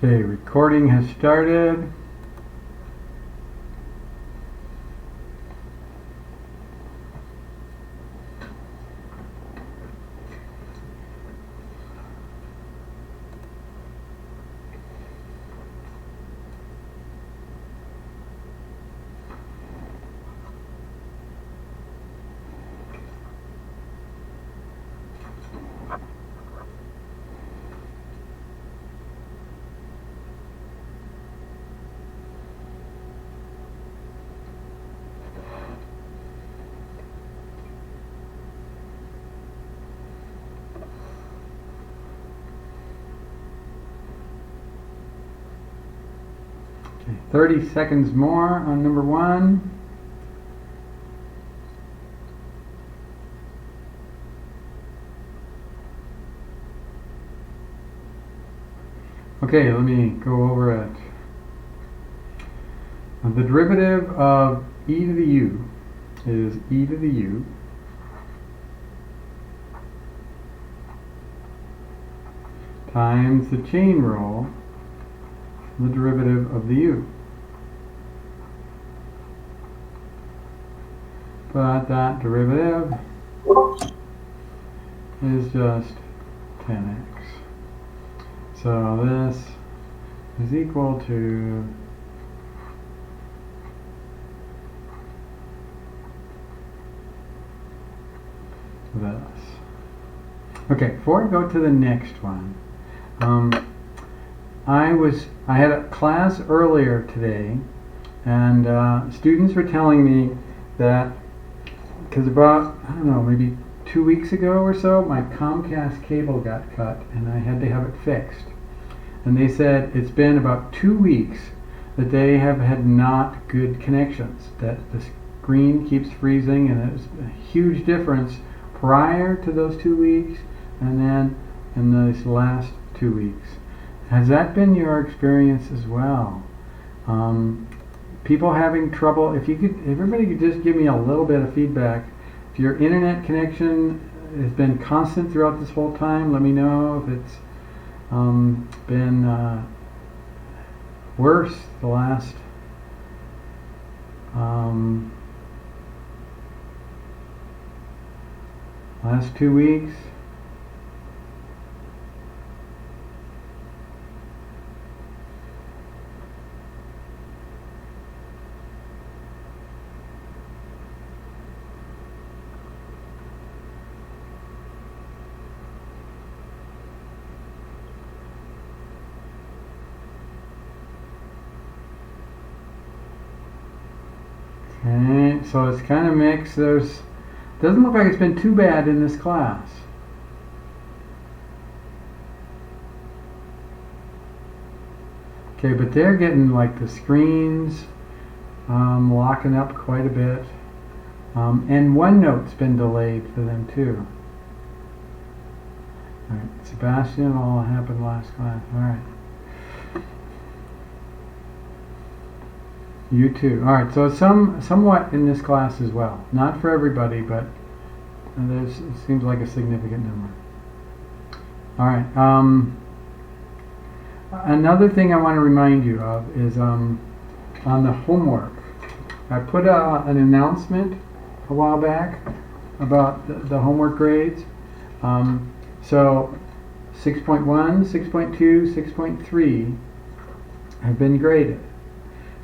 Okay, recording has started. Okay, 30 seconds more on number one. Okay, let me go over it. The derivative of e to the u is e to the u times the chain rule, the derivative of the u. But that derivative is just 10x. So this is equal to this. Okay, before I go to the next one, I had a class earlier today, and students were telling me that because about, I don't know, maybe 2 weeks ago or so, my Comcast cable got cut and I had to have it fixed. And they said it's been about 2 weeks that they have had not good connections, that the screen keeps freezing, and it's a huge difference prior to those 2 weeks and then in these last 2 weeks. Has that been your experience as well? People having trouble, if everybody could just give me a little bit of feedback. If your internet connection has been constant throughout this whole time, let me know. If it's been worse the last last 2 weeks. Okay, so it's kind of mixed. Doesn't look like it's been too bad in this class. Okay, but they're getting like the screens locking up quite a bit. And OneNote's been delayed for them too. Alright, Sebastian, all happened last class. Alright. You too. Alright, so somewhat in this class as well. Not for everybody, but it seems like a significant number. Alright, another thing I want to remind you of is on the homework. I put an announcement a while back about the homework grades. So 6.1, 6.2, 6.3 have been graded.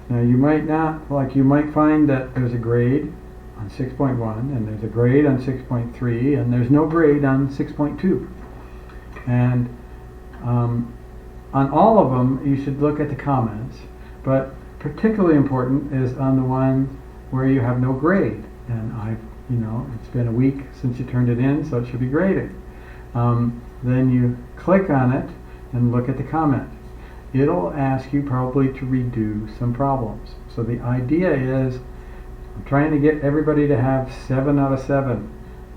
Now you might find that there's a grade on 6.1 and there's a grade on 6.3 and there's no grade on 6.2. And on all of them you should look at the comments, but particularly important is on the one where you have no grade. And it's been a week since you turned it in, so it should be graded. Then you click on it and look at the comment. It'll ask you probably to redo some problems. So the idea is I'm trying to get everybody to have 7 out of 7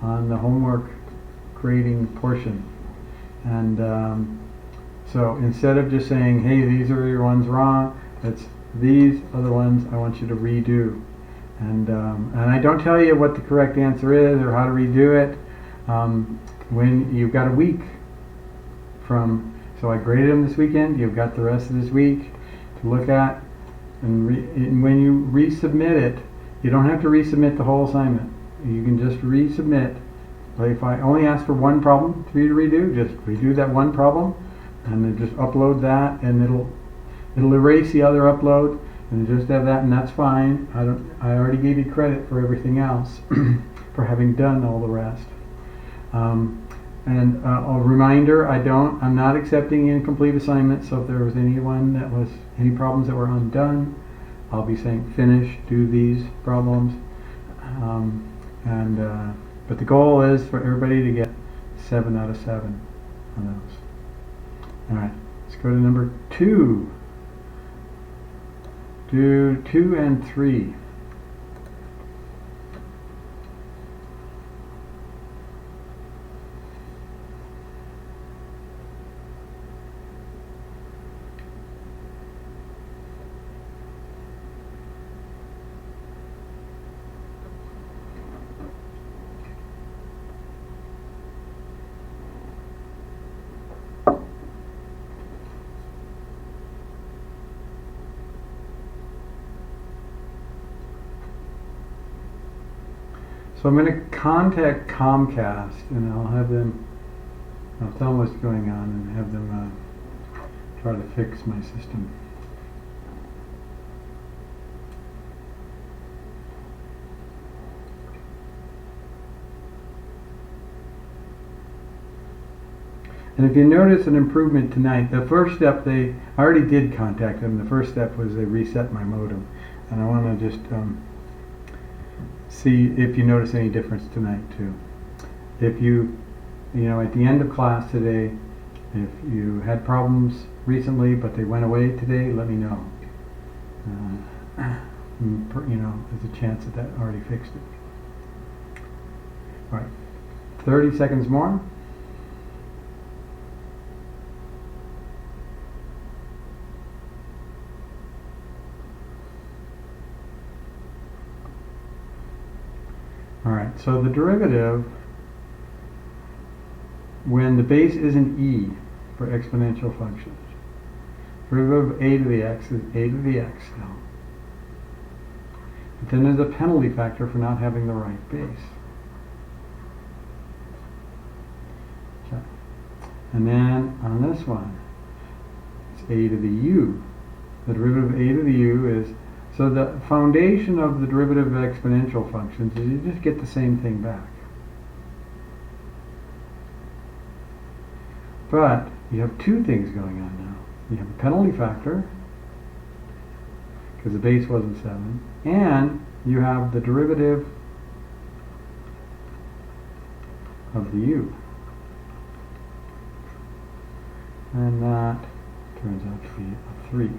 on the homework grading portion. And so instead of just saying, hey, these are your ones wrong, it's these are the ones I want you to redo. And I don't tell you what the correct answer is or how to redo it when you've got a week from. So I graded them this weekend. You've got the rest of this week to look at. And when you resubmit it, you don't have to resubmit the whole assignment. You can just resubmit. Like if I only ask for one problem for you to redo, just redo that one problem, and then just upload that, and it'll erase the other upload, and just have that, and that's fine. I already gave you credit for everything else for having done all the rest. And a reminder, I'm not accepting incomplete assignments, so if there was any problems that were undone, I'll be saying finish, do these problems. But the goal is for everybody to get 7 out of 7 on those. Alright, let's go to number 2. Do 2 and 3. So I'm going to contact Comcast, and I'll tell them what's going on and have them try to fix my system. And if you notice an improvement tonight, the first step, I already did contact them. The first step was they reset my modem. And I want to just see if you notice any difference tonight too. If you at the end of class today, if you had problems recently but they went away today, let me know. There's a chance that already fixed it. All right, 30 seconds more. Alright, so the derivative, when the base isn't e for exponential functions, derivative of a to the x is a to the x now. But then there's a penalty factor for not having the right base. Okay. And then on this one, it's a to the u. The derivative of a to the u is, so the foundation of the derivative of exponential functions is you just get the same thing back. But you have two things going on now. You have a penalty factor, because the base wasn't 7, and you have the derivative of the u. And that turns out to be a 3.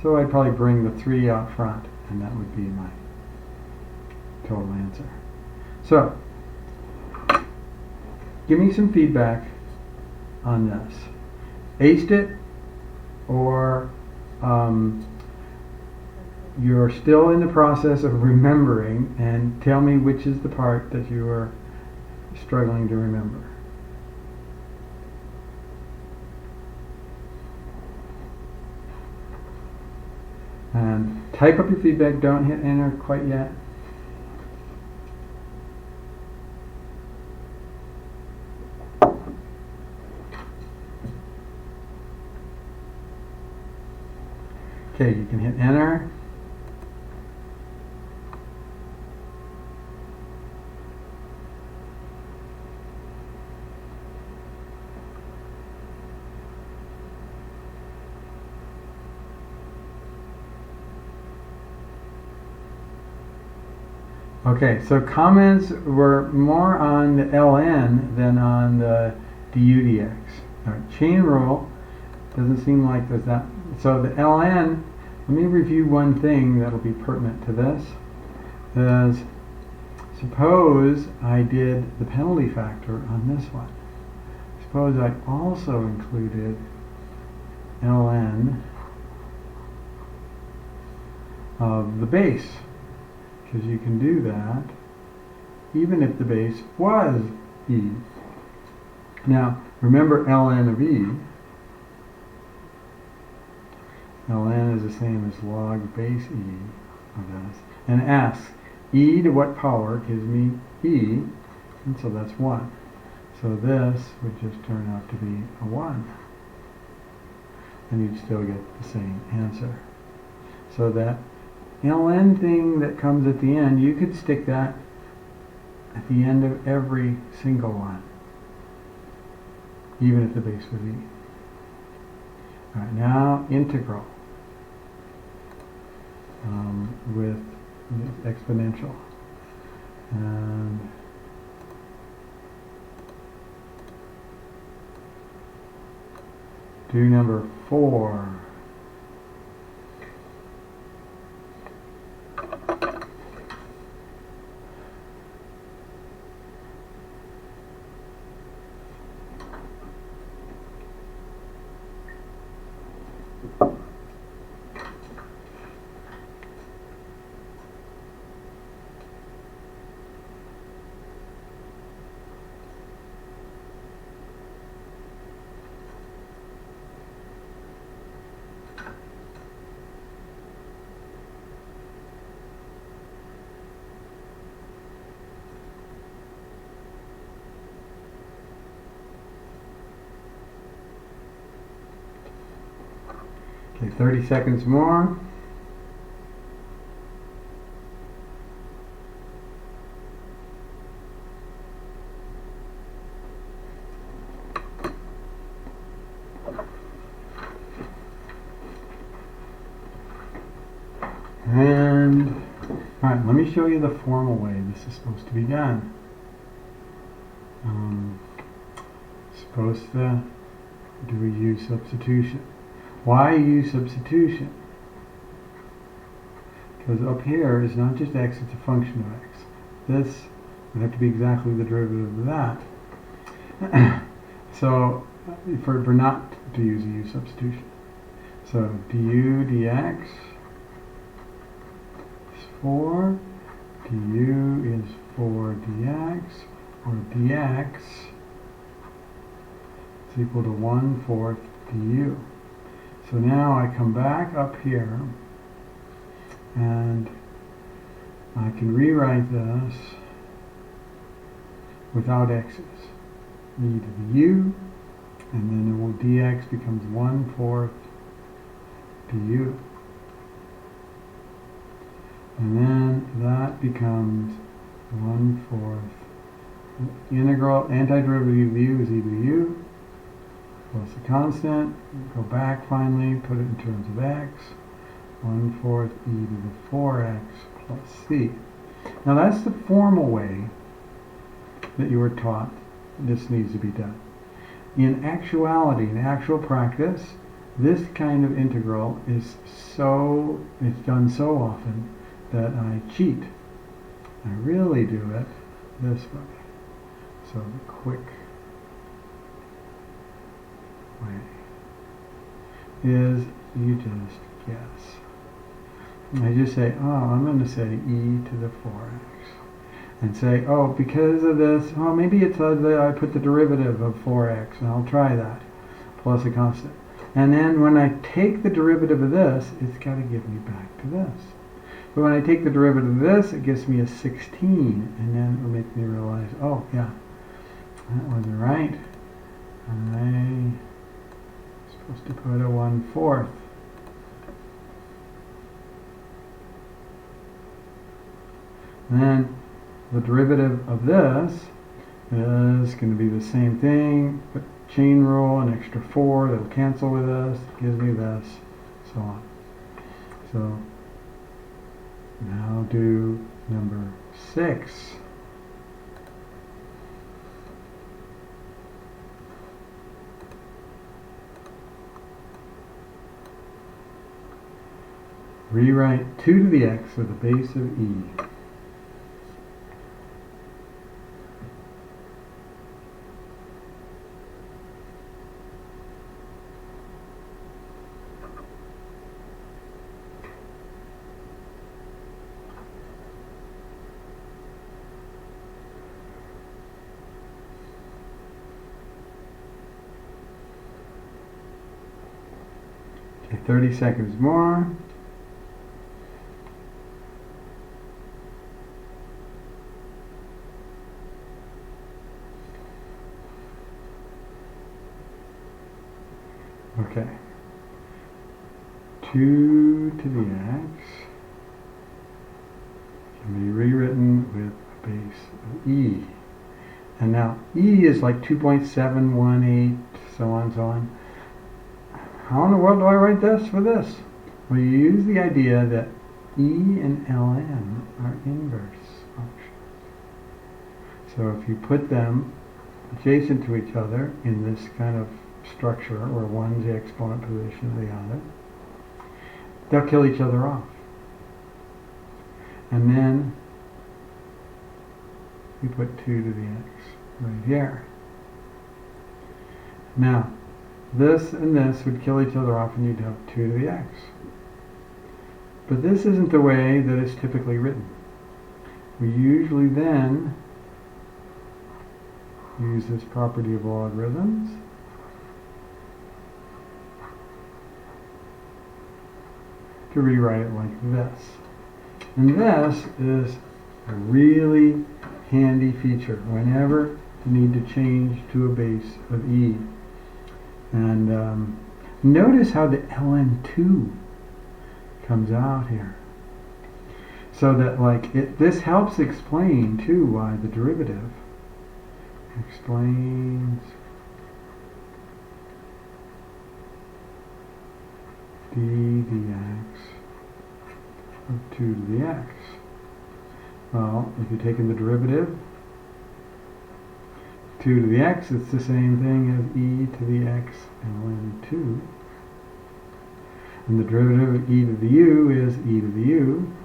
So I'd probably bring the 3 out front, and that would be my total answer. So, give me some feedback on this. Aced it, or you're still in the process of remembering, and tell me which is the part that you are struggling to remember. And type up your feedback, don't hit enter quite yet. Okay, you can hit enter. Okay, so comments were more on the ln than on the du dx. All right, chain rule doesn't seem like there's that. So the ln, let me review one thing that'll be pertinent to this. Is suppose I did the penalty factor on this one. Suppose I also included ln of the base. Because you can do that even if the base was e. Now, remember ln of e ln is the same as log base e of this. And s, e to what power gives me e, and so that's 1. So this would just turn out to be a 1. And you'd still get the same answer. So that ln thing that comes at the end, you could stick that at the end of every single one, even if the base was e. Alright, now integral with exponential. And do number 4. Okay, 30 seconds more. And, alright, let me show you the formal way this is supposed to be done. Supposed to do a u substitution. Why u substitution? Because up here is not just x, it's a function of x. This would have to be exactly the derivative of that. So, for not to use a u substitution. So, du dx is 4, du is 4 dx, or dx is equal to 1/4 du. So now I come back up here and I can rewrite this without x's. E to the u, and then dx becomes 1/4 du. And then that becomes 1/4 integral, antiderivative of u is e to the u, plus a constant, go back finally, put it in terms of x, 1/4 e to the 4x plus c. Now that's the formal way that you were taught this needs to be done. In actuality, in actual practice, this kind of integral is it's done so often that I cheat. I really do it this way. So the quick way is you just guess. I just say, oh, I'm going to say e to the 4x. And say, oh, because of this, oh, maybe it's that I put the derivative of 4x, and I'll try that, plus a constant. And then when I take the derivative of this, it's got to give me back to this. But when I take the derivative of this, it gives me a 16, and then it will make me realize, oh, yeah, that wasn't right. I'm supposed to put a 1/4. And then the derivative of this is going to be the same thing, but chain rule, an extra 4, that'll cancel with this, gives me this, so on. So now do number 6. Rewrite 2 to the x with a base of e. Okay, 30 seconds more. Okay. 2 to the x can be rewritten with a base of e. And now e is like 2.718, so on and so on. How in the world do I write this for this? Well, you use the idea that e and ln are inverse functions. So if you put them adjacent to each other in this kind of structure where one's the exponent position of the other, they'll kill each other off. And then you put 2 to the x right here. Now, this and this would kill each other off and you'd have 2 to the x. But this isn't the way that it's typically written. We usually then use this property of logarithms to rewrite it like this. And this is a really handy feature whenever you need to change to a base of e. And notice how the ln2 comes out here. So that this helps explain too why the derivative explains d dx of 2 to the x. Well, if you're taking the derivative, 2 to the x, it's the same thing as e to the x ln2. And the derivative of e to the u is e to the u.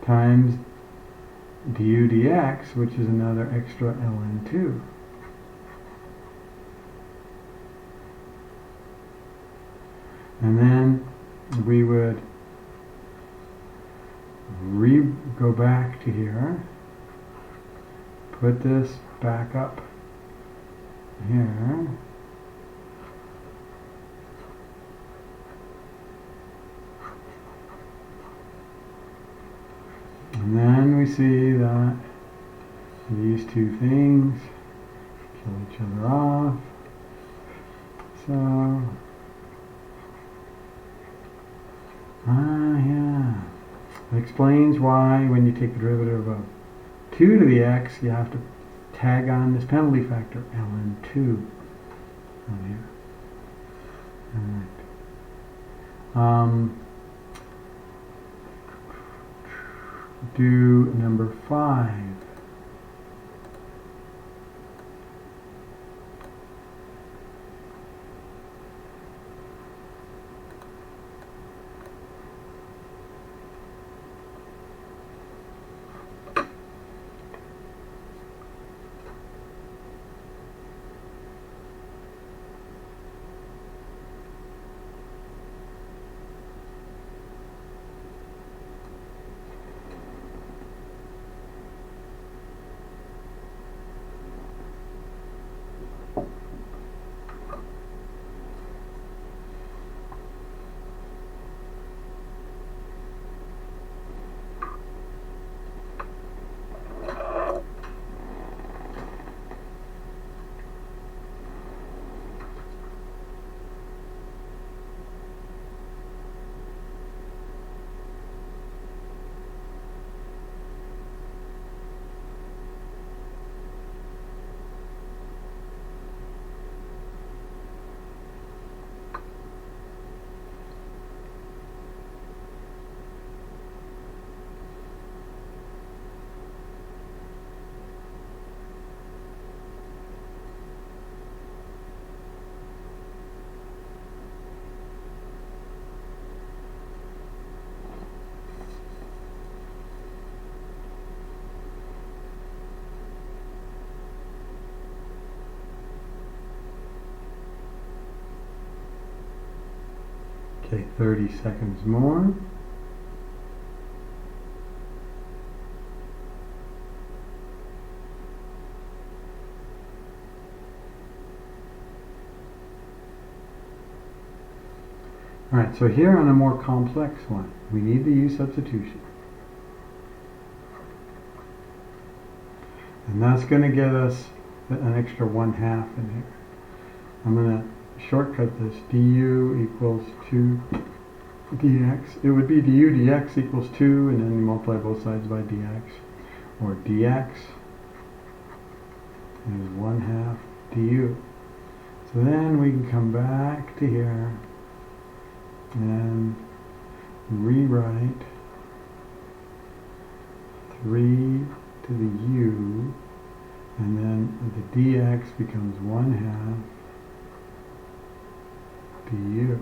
Times du dx, which is another extra ln2. And then we would go back to here, put this back up here, and then we see that these two things kill each other off. So, yeah. It explains why when you take the derivative of 2 to the x, you have to tag on this penalty factor, ln2, on here. Alright. Do number 5. Okay, 30 seconds more. Alright, so here on a more complex one, we need the u substitution. And that's going to get us an extra 1/2 in here. I'm going to shortcut this. du equals 2 dx. It would be du dx equals 2, and then you multiply both sides by dx. Or dx is 1/2 du. So then we can come back to here and rewrite 3 to the u, and then the dx becomes 1/2 du.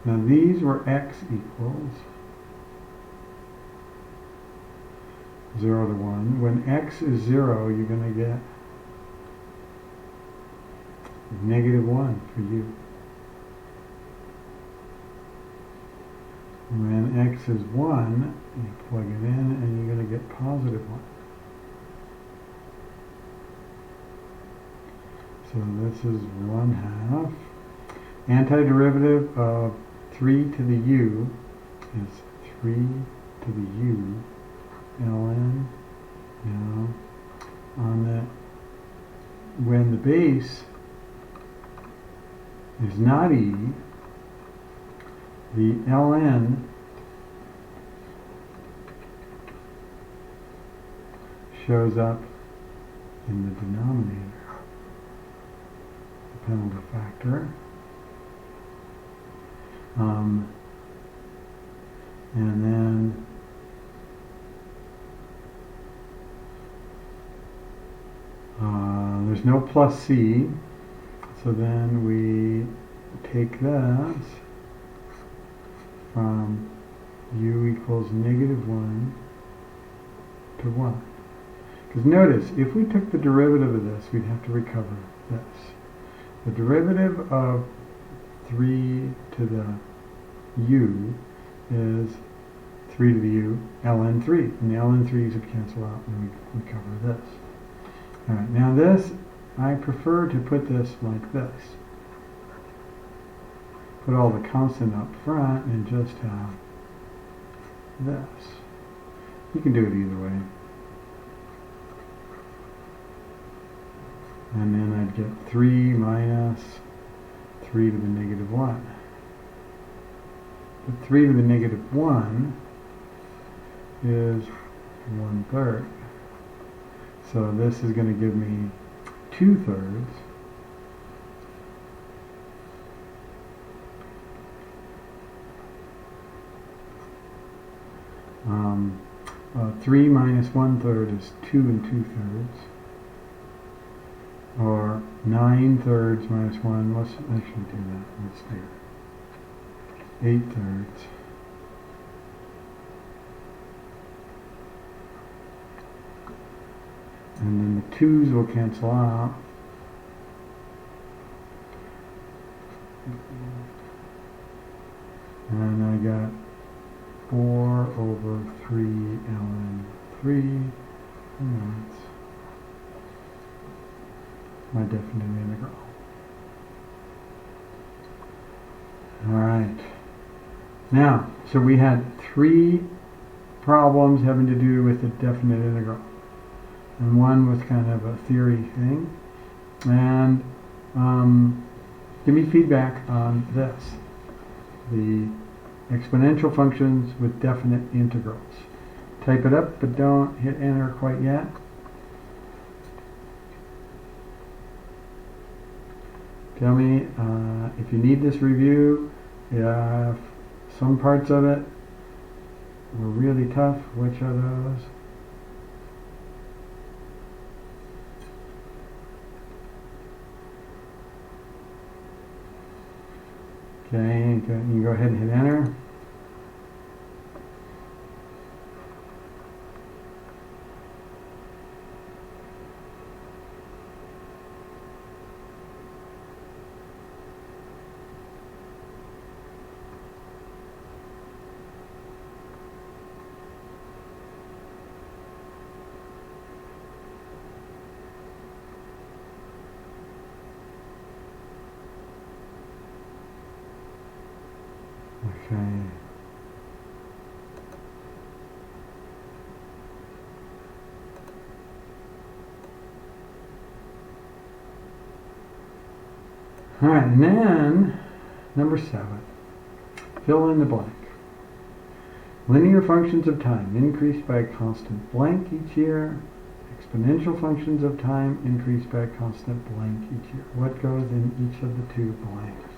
Now these were x equals 0 to 1. When x is 0, you're going to get -1 for u. When x is 1, you plug it in and you're going to get +1. So this is 1/2. Antiderivative of 3 to the u is 3 to the u ln. Now, on the when the base is not e, the ln shows up in the denominator, the penalty factor. And then there's no plus c, so then we take this from u equals -1 to 1. Because notice, if we took the derivative of this, we'd have to recover this. The derivative of 3 to the u is 3 to the u ln 3, and the ln 3's would cancel out and we cover this. Alright, now this, I prefer to put this like this. Put all the constant up front and just have this. You can do it either way. And then I'd get 3 minus 3 to the -1. But 3 to the -1 is 1/3. So this is going to give me 2/3. Three minus 1/3 is 2 2/3. Or 9/3 minus 1, let's actually do that. Let's do 8/3. And then the 2's will cancel out. And I got 4 over 3 ln 3. And that's my definite integral. Alright. Now, so we had 3 problems having to do with the definite integral. And one was kind of a theory thing. And give me feedback on this. The exponential functions with definite integrals. Type it up, but don't hit enter quite yet. Tell me if you need this review, if some parts of it were really tough, which are those? Okay, you can go ahead and hit enter. All right, and then number 7, fill in the blank. Linear functions of time increase by a constant blank each year. Exponential functions of time increase by a constant blank each year. What goes in each of the 2 blanks?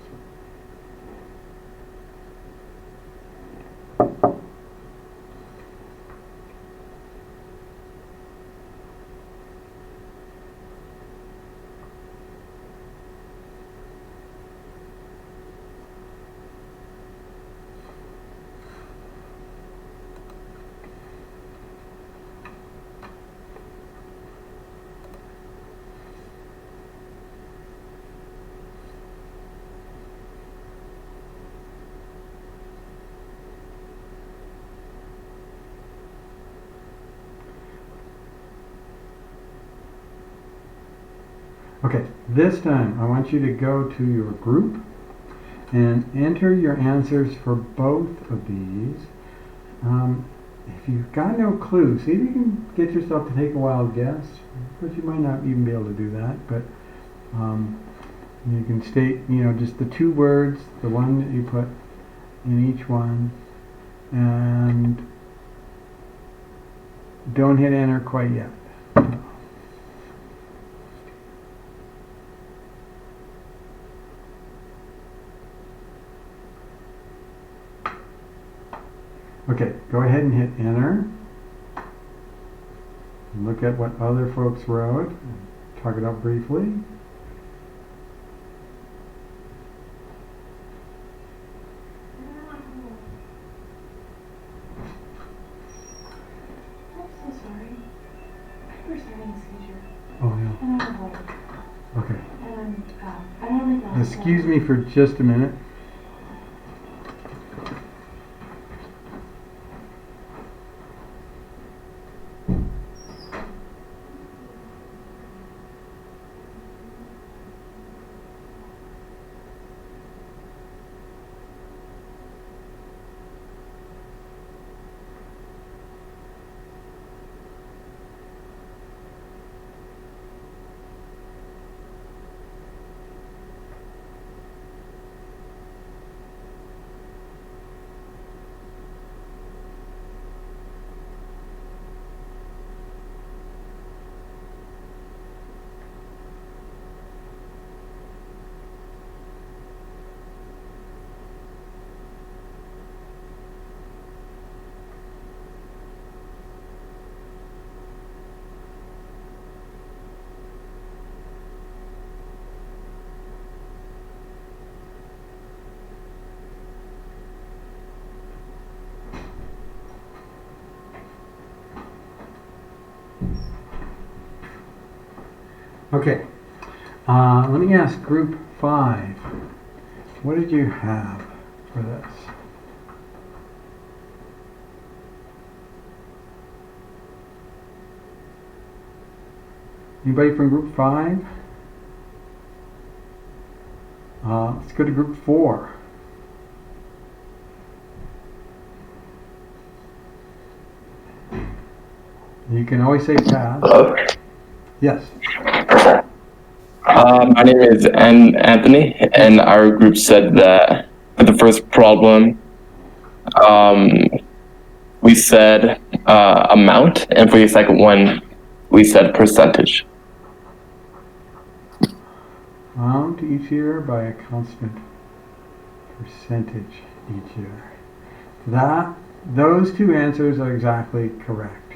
Okay, this time I want you to go to your group and enter your answers for both of these. If you've got no clue, see if you can get yourself to take a wild guess, but you might not even be able to do that, but you can state, just the 2 words, the one that you put in each one, and don't hit enter quite yet. Okay, go ahead and hit enter. And look at what other folks wrote. Talk it out briefly. I'm so sorry. I was having a seizure. Oh, yeah. And I'm awake. Okay. And I don't like that. Excuse me for just a minute. Okay, let me ask group 5, what did you have for this? Anybody from group 5? Let's go to group 4. You can always say pass. Hello. Yes. My name is Anthony, and our group said that for the first problem, we said amount, and for the second one, we said percentage. Amount each year by a constant percentage each year. Those 2 answers are exactly correct.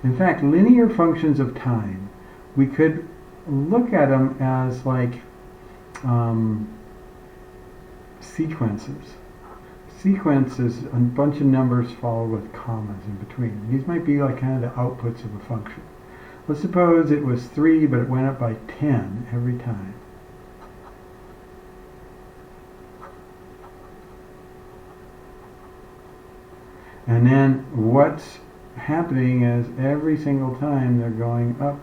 In fact, linear functions of time, we could look at them as like sequences. Sequences, a bunch of numbers followed with commas in between. These might be like kind of the outputs of a function. Let's suppose it was 3, but it went up by 10 every time. And then what's happening is every single time they're going up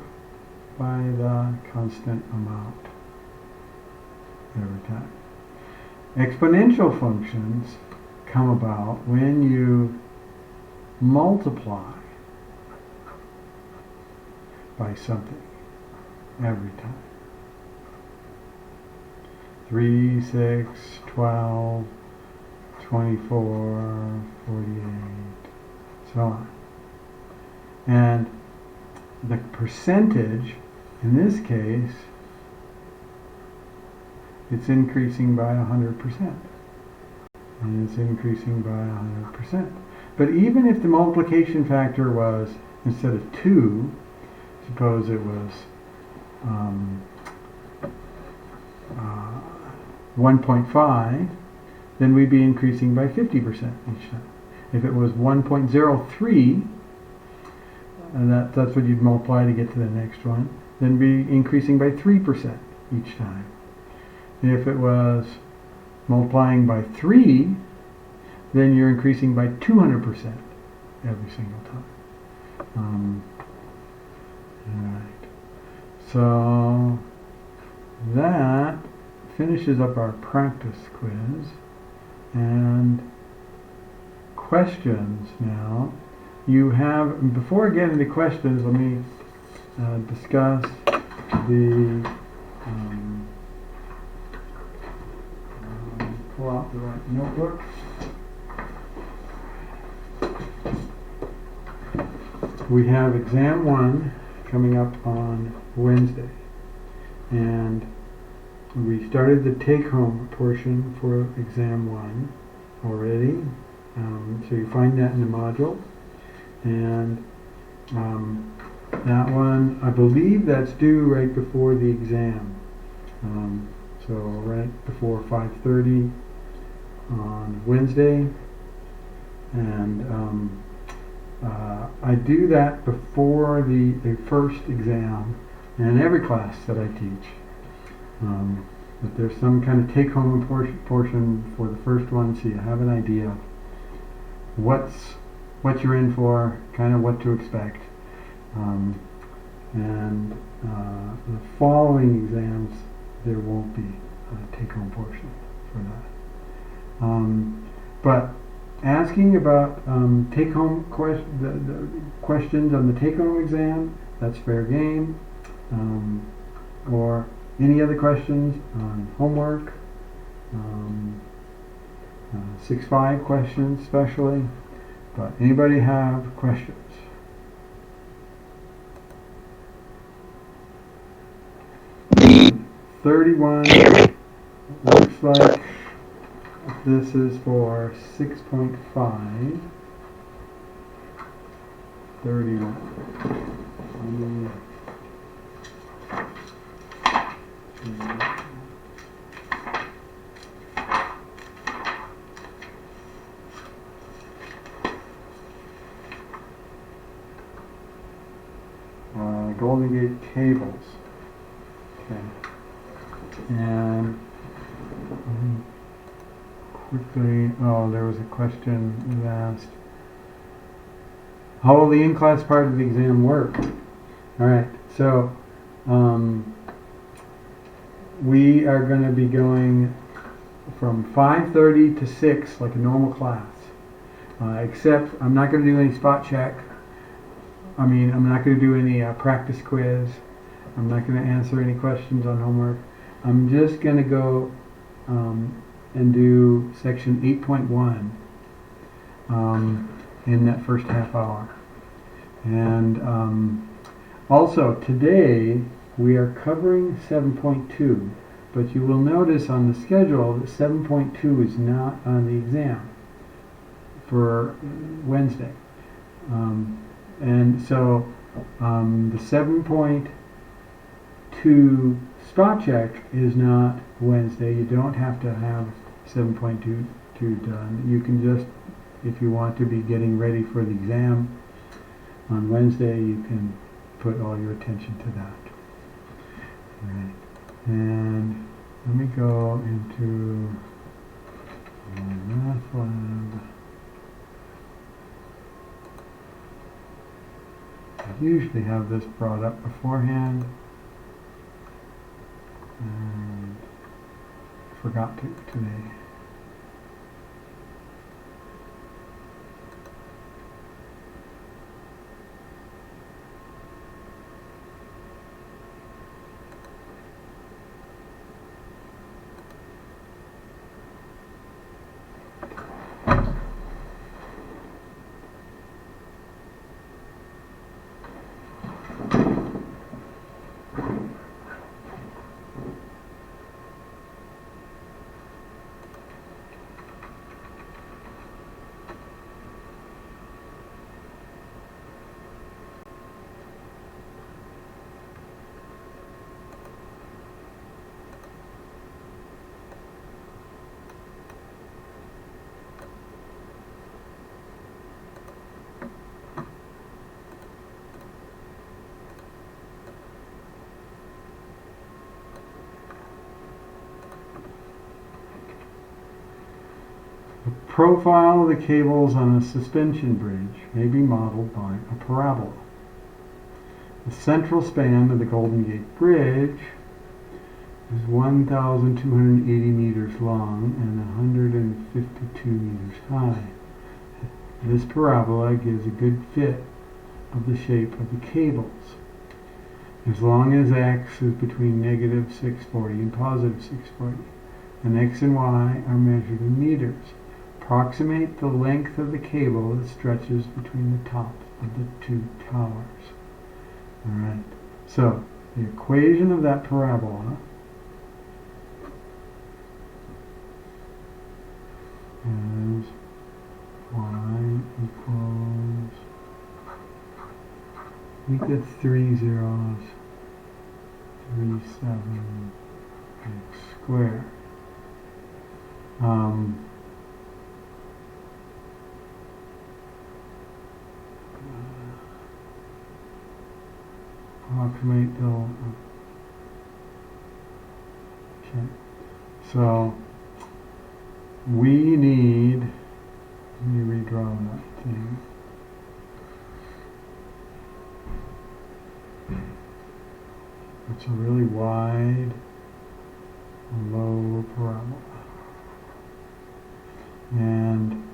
by the constant amount every time. Exponential functions come about when you multiply by something every time. 3, 6, 12, 24, 48, so on. And the percentage, in this case, it's increasing by 100%. And it's increasing by 100%. But even if the multiplication factor was, instead of 2, suppose it was 1.5, then we'd be increasing by 50% each time. If it was 1.03, and that's what you'd multiply to get to the next one, then be increasing by 3% each time. If it was multiplying by 3, then you're increasing by 200% every single time. Alright, so that finishes up our practice quiz. And questions now. You have, before I get into questions, let me discuss the, pull out the right notebook. We have exam 1 coming up on Wednesday, and we started the take-home portion for exam 1 already, so you find that in the module. And that one, I believe that's due right before the exam. So right before 5:30 on Wednesday. And I do that before the first exam in every class that I teach. But there's some kind of take-home portion for the first one, so you have an idea what you're in for, kind of what to expect. And the following exams, there won't be a take-home portion for that. But asking about take-home questions on the take-home exam, that's fair game. Or any other questions on homework, 6-5 questions especially. But anybody have questions? The 31 looks like this is for 6.5. 31. Golden Gate cables. Okay. And quickly, there was a question that asked, how will the in-class part of the exam work? All right, so we are going to be going from 5:30 to 6 like a normal class, except I'm not going to do any spot check. I'm not going to do any practice quiz. I'm not going to answer any questions on homework. I'm just going to go and do section 8.1 in that first half hour. And also today we are covering 7.2, but you will notice on the schedule that 7.2 is not on the exam for Wednesday. And so the 7.2 spot check is not Wednesday. You don't have to have 7.2 done. You can just, if you want to be getting ready for the exam on Wednesday, you can put all your attention to that. All right. And let me go into my math lab. I usually have this brought up beforehand, and forgot to today. profile of the cables on a suspension bridge may be modeled by a parabola. The central span of the Golden Gate Bridge is 1,280 meters long and 152 meters high. This parabola gives a good fit of the shape of the cables, as long as x is between negative 640 and positive 640, and x and y are measured in meters. Approximate the length of the cable that stretches between the tops of the two towers. Alright, so the equation of that parabola is y equals, I think that's 3 zeros, 3, 7, x squared. Approximate the, okay, so we need, let me redraw that thing. It's a really wide, low parabola. And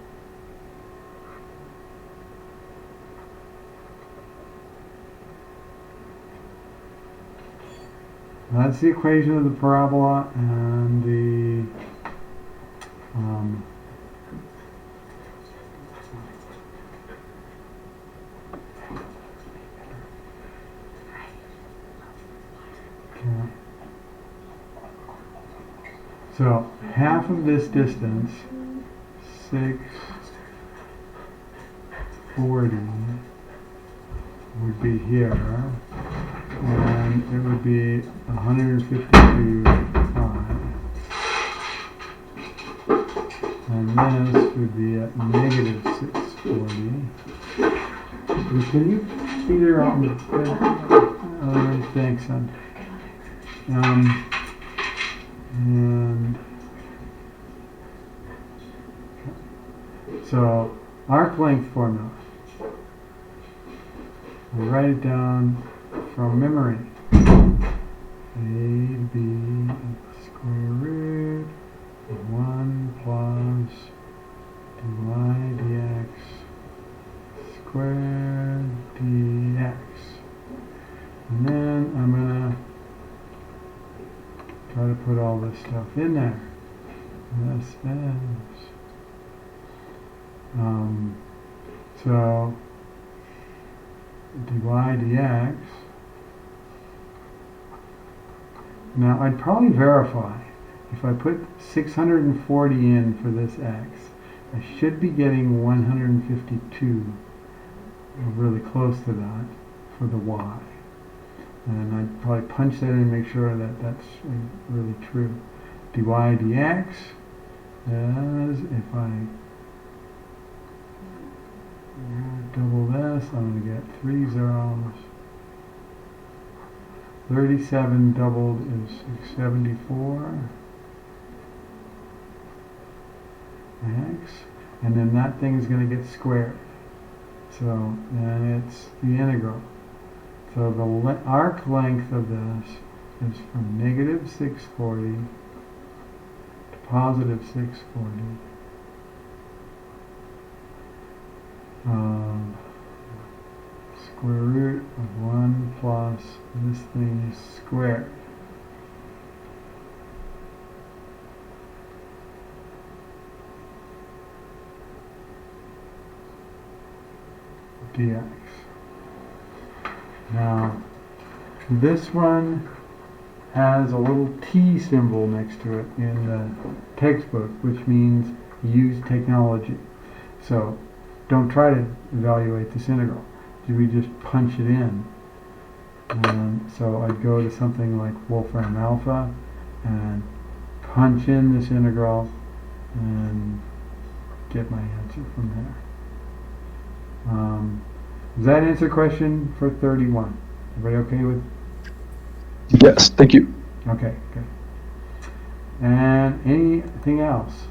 that's the equation of the parabola and the okay. So half of this distance, 640, would be here, and it would be 152.5, and this would be at negative 640. Can you figure out the thanks, son. And so arc length formula. We'll write it down from memory. A to B square root of 1 plus dy dx squared dx. And then I'm going to try to put all this stuff in there. This is so dy dx. Now I'd probably verify if I put 640 in for this x, I should be getting 152, or really close to that, for the y. And I'd probably punch that in and make sure that that's really true. Dy dx is, if I double this, I'm going to get 3 zeros. 37 doubled is 674 x, and then that thing is going to get squared. So then it's the integral. So the arc length of this is from negative 640 to positive 640. Square root of 1 plus this thing squared. Dx. Now, this one has a little T symbol next to it in the textbook, which means use technology. So, don't try to evaluate this integral. We just punch it in. And so I'd go to something like Wolfram Alpha and punch in this integral and get my answer from there. Does that answer question for 31? Everybody okay with? Yes, thank you. Okay, good. And anything else?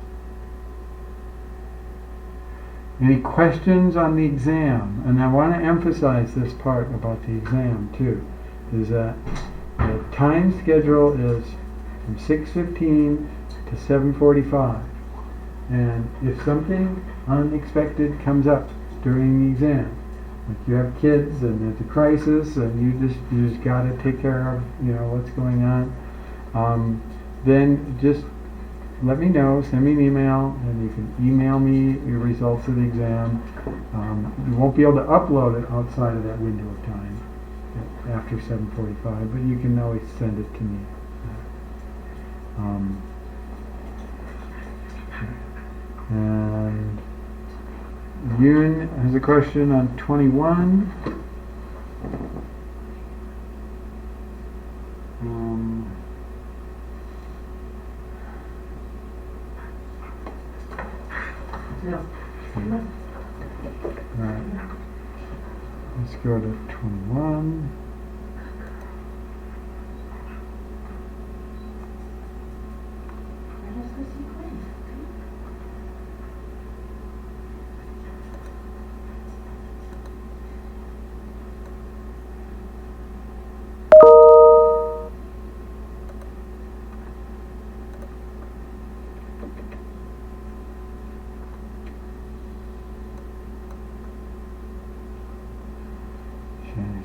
Any questions on the exam? And I want to emphasize this part about the exam too, is that the time schedule is from 6:15 to 7:45. And if something unexpected comes up during the exam, like you have kids and there's a crisis and you just got to take care of what's going on, then just let me know, send me an email, and you can email me your results of the exam. You won't be able to upload it outside of that window of time after 7:45, but you can always send it to me. And Yoon has a question on 21. Alright, let's go to 21.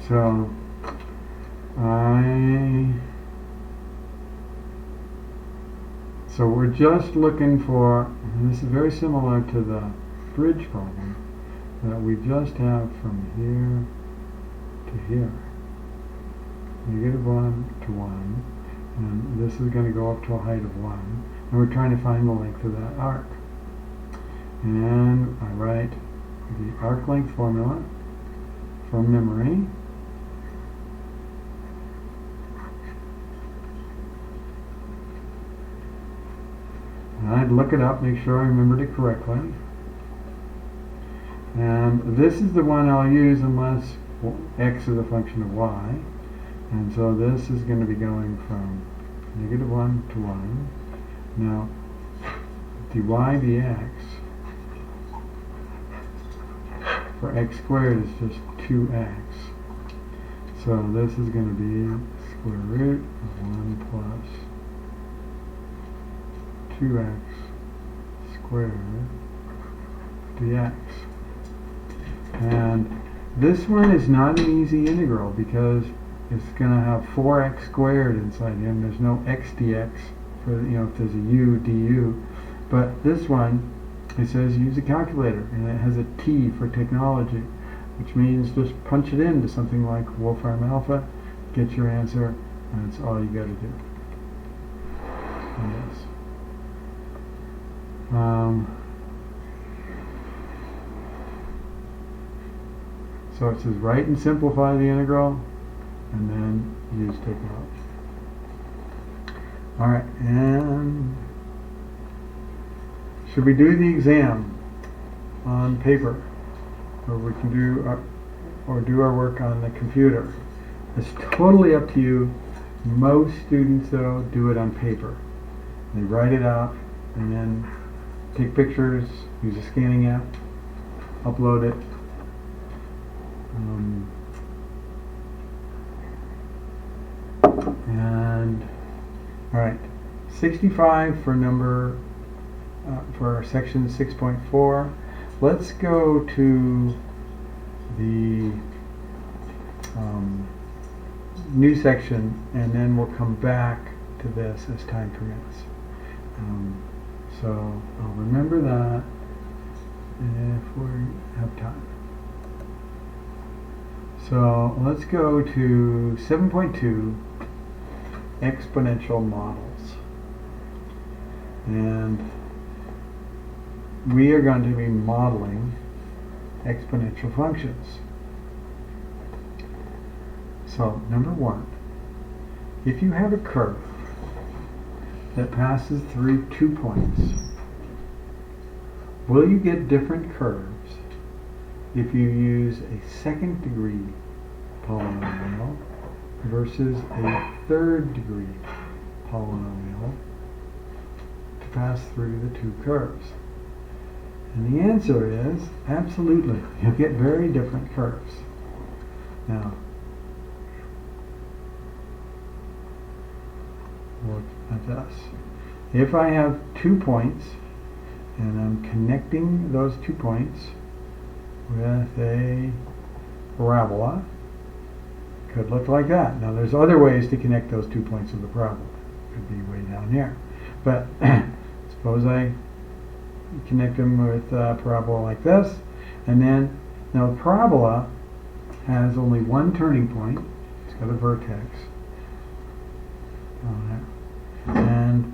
So, so we're just looking for, and this is very similar to the bridge problem, that we just have from here to here. -1 to 1, and this is going to go up to a height of 1, and we're trying to find the length of that arc. And I write the arc length formula from memory. And I'd look it up, make sure I remembered it correctly. And this is the one I'll use unless x is a function of y. And so this is going to be going from -1 to 1. Now, dy dx for x squared is just 2x. So this is going to be square root of 1 plus 2x squared dx. And this one is not an easy integral because it's going to have 4x squared inside here, and there's no x dx for, if there's a u du. But this one, it says use a calculator, and it has a T for technology, which means just punch it into something like Wolfram Alpha, get your answer, and that's all you got to do. Yes. So it says write and simplify the integral, and then use technology. Alright, and should we do the exam on paper, or we can do our work on the computer? It's totally up to you. Most students, though, do it on paper. They write it out and then take pictures, use a scanning app, upload it. And all right, 65 for number for section 6.4. Let's go to the new section, and then we'll come back to this as time permits. So I'll remember that if we have time. So let's go to 7.2, exponential models. And we are going to be modeling exponential functions. So number one, if you have a curve that passes through 2 points, will you get different curves if you use a second degree polynomial versus a third degree polynomial to pass through the two curves? And the answer is absolutely. You'll get very different curves. Now, look at this. If I have 2 points and I'm connecting those 2 points with a parabola, could look like that. Now there's other ways to connect those 2 points with the parabola. Could be way down here. But suppose I connect them with a parabola like this, and then now the parabola has only one turning point. It's got a vertex on there. And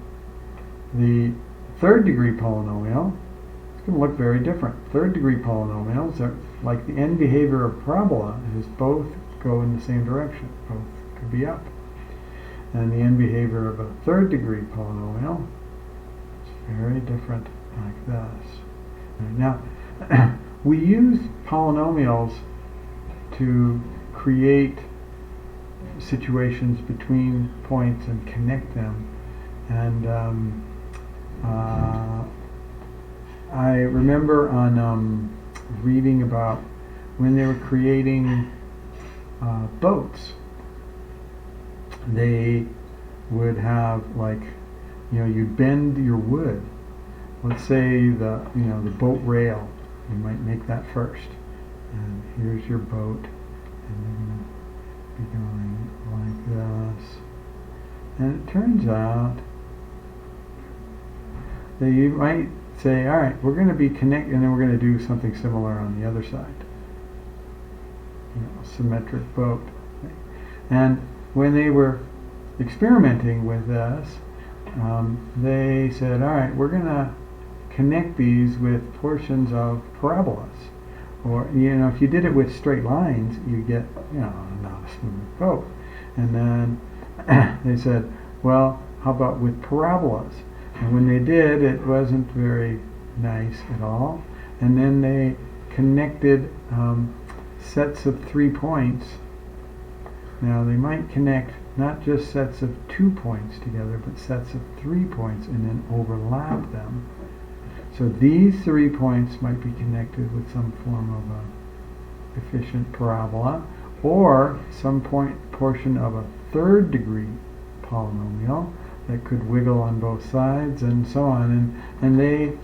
the third degree polynomial is going to look very different. Third degree polynomials are like the end behavior of parabola is both go in the same direction. Both could be up. And the end behavior of a third degree polynomial is very different like this. Now, we use polynomials to create situations between points and connect them. And I remember on reading about when they were creating boats, they would have, like, you bend your wood. Let's say the boat rail, you might make that first. And here's your boat, and you're going to be going like this. And it turns out that you might say, all right, we're going to be connect, and then we're going to do something similar on the other side. Symmetric boat. And when they were experimenting with this, they said, all right, we're going to connect these with portions of parabolas. Or, if you did it with straight lines, you get, not a smooth boat. And then they said, well, how about with parabolas? And when they did, it wasn't very nice at all. And then they connected sets of 3 points. Now they might connect not just sets of 2 points together, but sets of 3 points and then overlap them. So these 3 points might be connected with some form of a efficient parabola, or some portion of a third degree polynomial that could wiggle on both sides, and so on. And they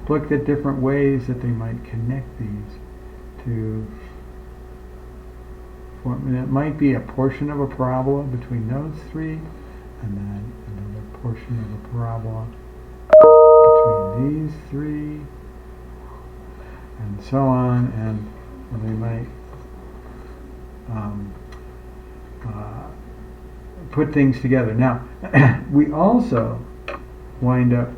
looked at different ways that they might connect these to form. And it might be a portion of a parabola between those 3, and then another portion of a parabola between these 3, and so on. And they might put things together. Now, we also wind up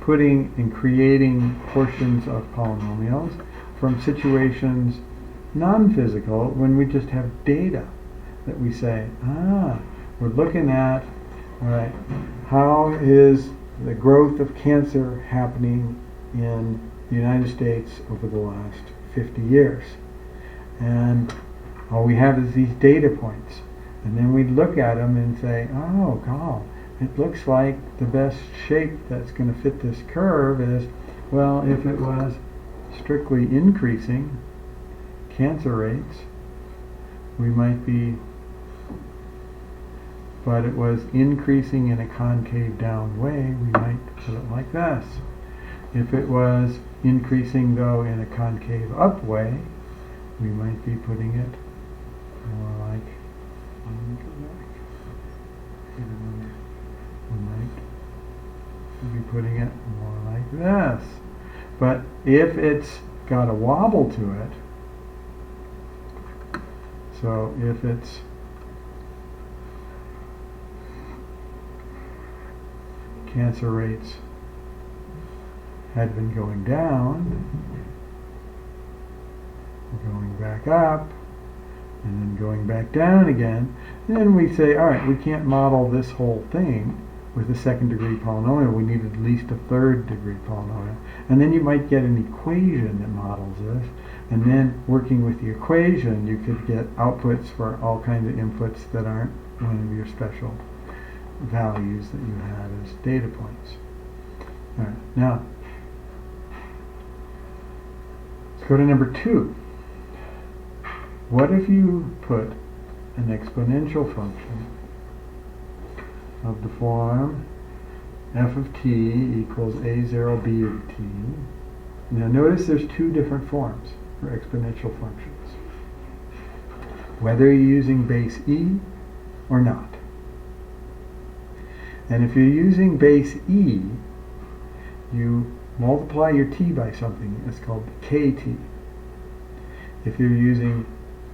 putting and creating portions of polynomials from situations non-physical when we just have data that we say, we're looking at, all right, how is the growth of cancer happening in the United States over the last 50 years? And all we have is these data points. And then we look at them and say, oh, God, it looks like the best shape that's going to fit this curve is, well, if it was strictly increasing cancer rates, we might be, but it was increasing in a concave down way, we might put it like this. If it was increasing, though, in a concave up way, we might be putting it more like, we might be putting it more like this. But if it's got a wobble to it, so if it's cancer rates had been going down, going back up, and then going back down again, then we say, all right, we can't model this whole thing with a second degree polynomial. We need at least a third degree polynomial. And then you might get an equation that models this, and then working with the equation you could get outputs for all kinds of inputs that aren't one of your special values that you had as data points. All right. Now, Go to number 2. What if you put an exponential function of the form f of t equals a0 b of t? Now notice there's 2 different forms for exponential functions, whether you're using base e or not. And if you're using base e, you multiply your t by something. It's called kt. If you're using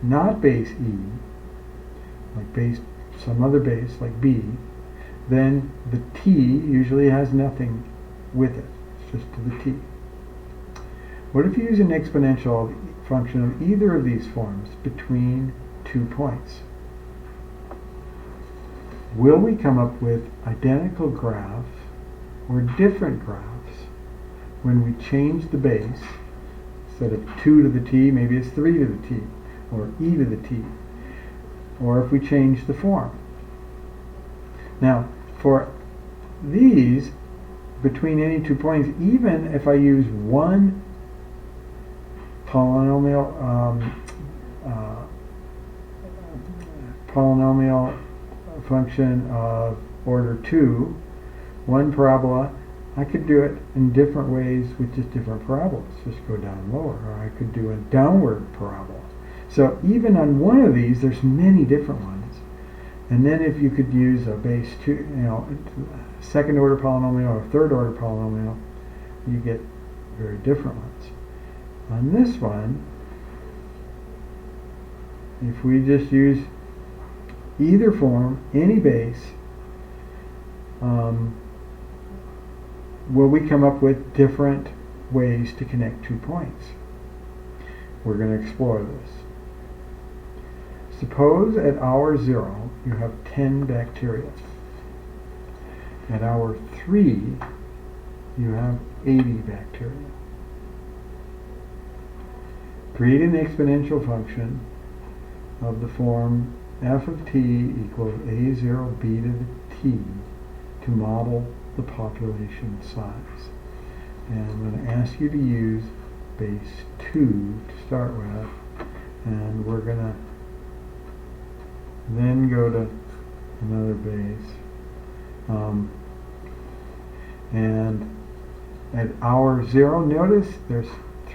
not base e, like base, some other base like b, then the t usually has nothing with it. It's just to the t. What if you use an exponential function of either of these forms between 2 points? Will we come up with identical graphs or different graphs when we change the base? Instead of 2 to the t, maybe it's 3 to the t, or e to the t, or if we change the form. Now, for these, between any 2 points, even if I use one polynomial function of order 2, one parabola, I could do it in different ways with just different parabolas. Just go down lower, or I could do a downward parabola. So even on one of these, there's many different ones. And then if you could use a base 2, second order polynomial or third order polynomial, you get very different ones. On this one, if we just use either form, any base, will we come up with different ways to connect 2 points? We're going to explore this. Suppose at hour 0 you have 10 bacteria. At hour 3 you have 80 bacteria. Create an exponential function of the form f of t equals a0 b to the t to model the population size. And I'm going to ask you to use base 2 to start with, and we're going to then go to another base. And at hour 0, notice there's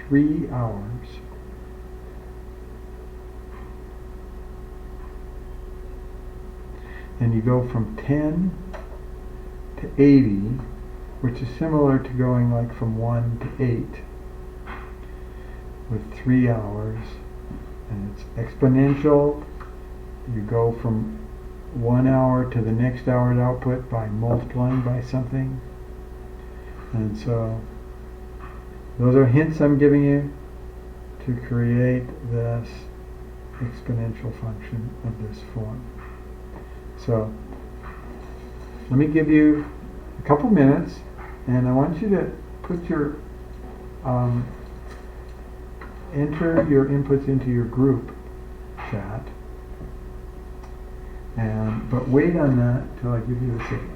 3 hours. And you go from 10 to 80, which is similar to going like from 1 to 8 with 3 hours. And it's exponential. You go from 1 hour to the next hour's output by multiplying by something. And so those are hints I'm giving you to create this exponential function of this form. So let me give you a couple minutes, and I want you to put your enter your inputs into your group chat, but wait on that till I give you the signal.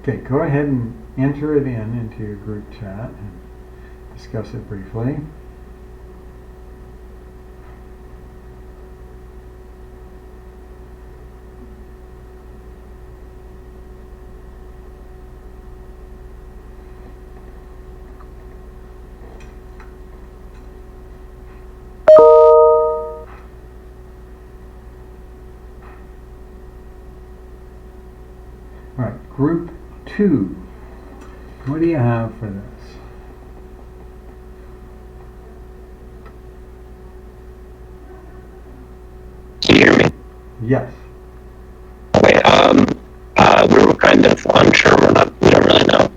Okay, go ahead and enter it into your group chat and discuss it briefly. All right, group 2. What do you have for this? Can you hear me? Yes. Okay, we were kind of unsure, we don't really know.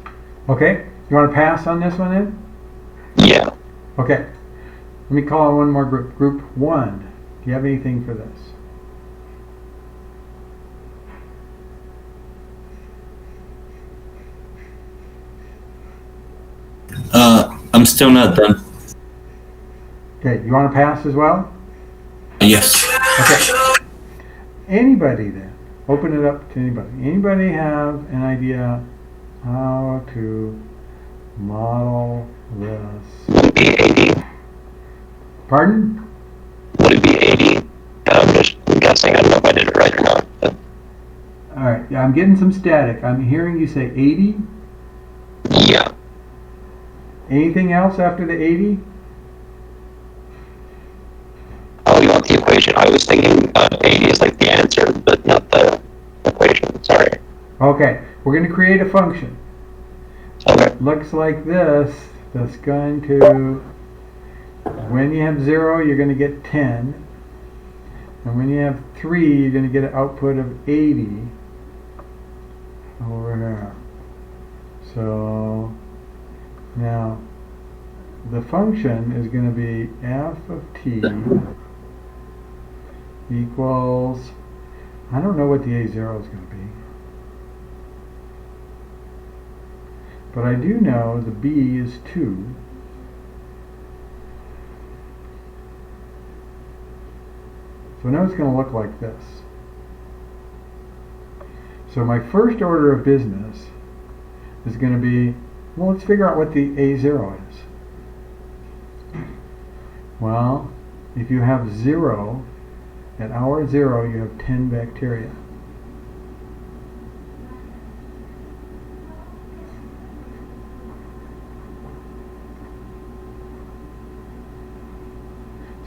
Okay, you want to pass on this one then? Yeah. Okay, let me call on one more group. Group 1, do you have anything for this? I'm still not done. Okay, you want to pass as well? Yes. Okay. Anybody then? Open it up to anybody. Anybody have an idea how to model this? Would it be 80? Pardon? Would it be 80? I'm just guessing. I don't know if I did it right or not. But Alright, yeah, I'm getting some static. I'm hearing you say 80. yeah. Anything else after the 80? Oh, you want the equation? I was thinking 80 is like the answer, but not the equation. Sorry. Okay, we're going to create a function. Okay. Looks like this. That's going to, when you have 0, you're going to get 10. And when you have 3, you're going to get an output of 80 over here. So now the function is going to be f of t equals, I don't know what the a0 is going to be, but I do know the b is 2. So now it's going to look like this. So my first order of business is going to be, well, let's figure out what the a0 is. Well, if you have 0, at hour 0 you have 10 bacteria.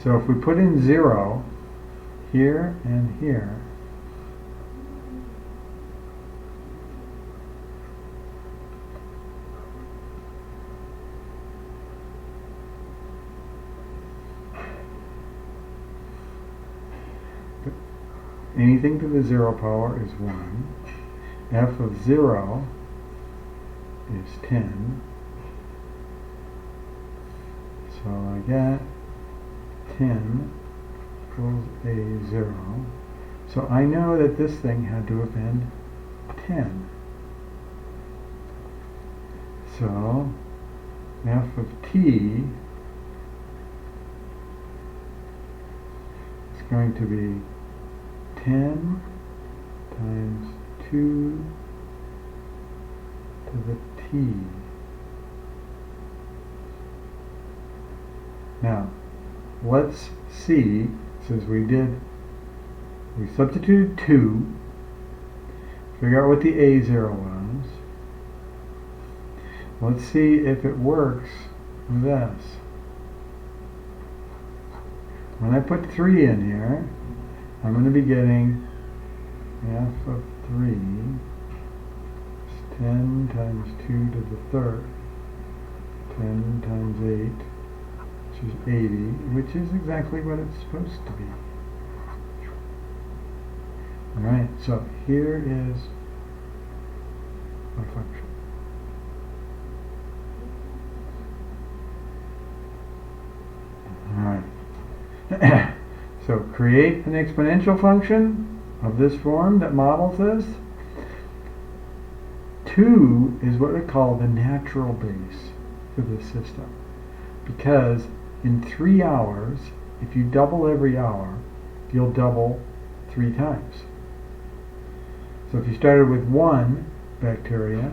So if we put in 0 here and here, anything to the 0 power is 1. F of 0 is 10. So I get 10 equals a0. So I know that this thing had to have been 10. So f of t is going to be 10 times 2 to the t. Now, let's see, since we substituted 2, figure out what the a0 was. Let's see if it works with this. When I put 3 in here, I'm going to be getting f of 3 is 10 times 2 to the third, 10 times 8, which is 80, which is exactly what it's supposed to be. Alright, so here is a function. Alright. So create an exponential function of this form that models this. 2 is what we call the natural base for this system. Because in 3 hours, if you double every hour, you'll double 3 times. So if you started with 1 bacteria,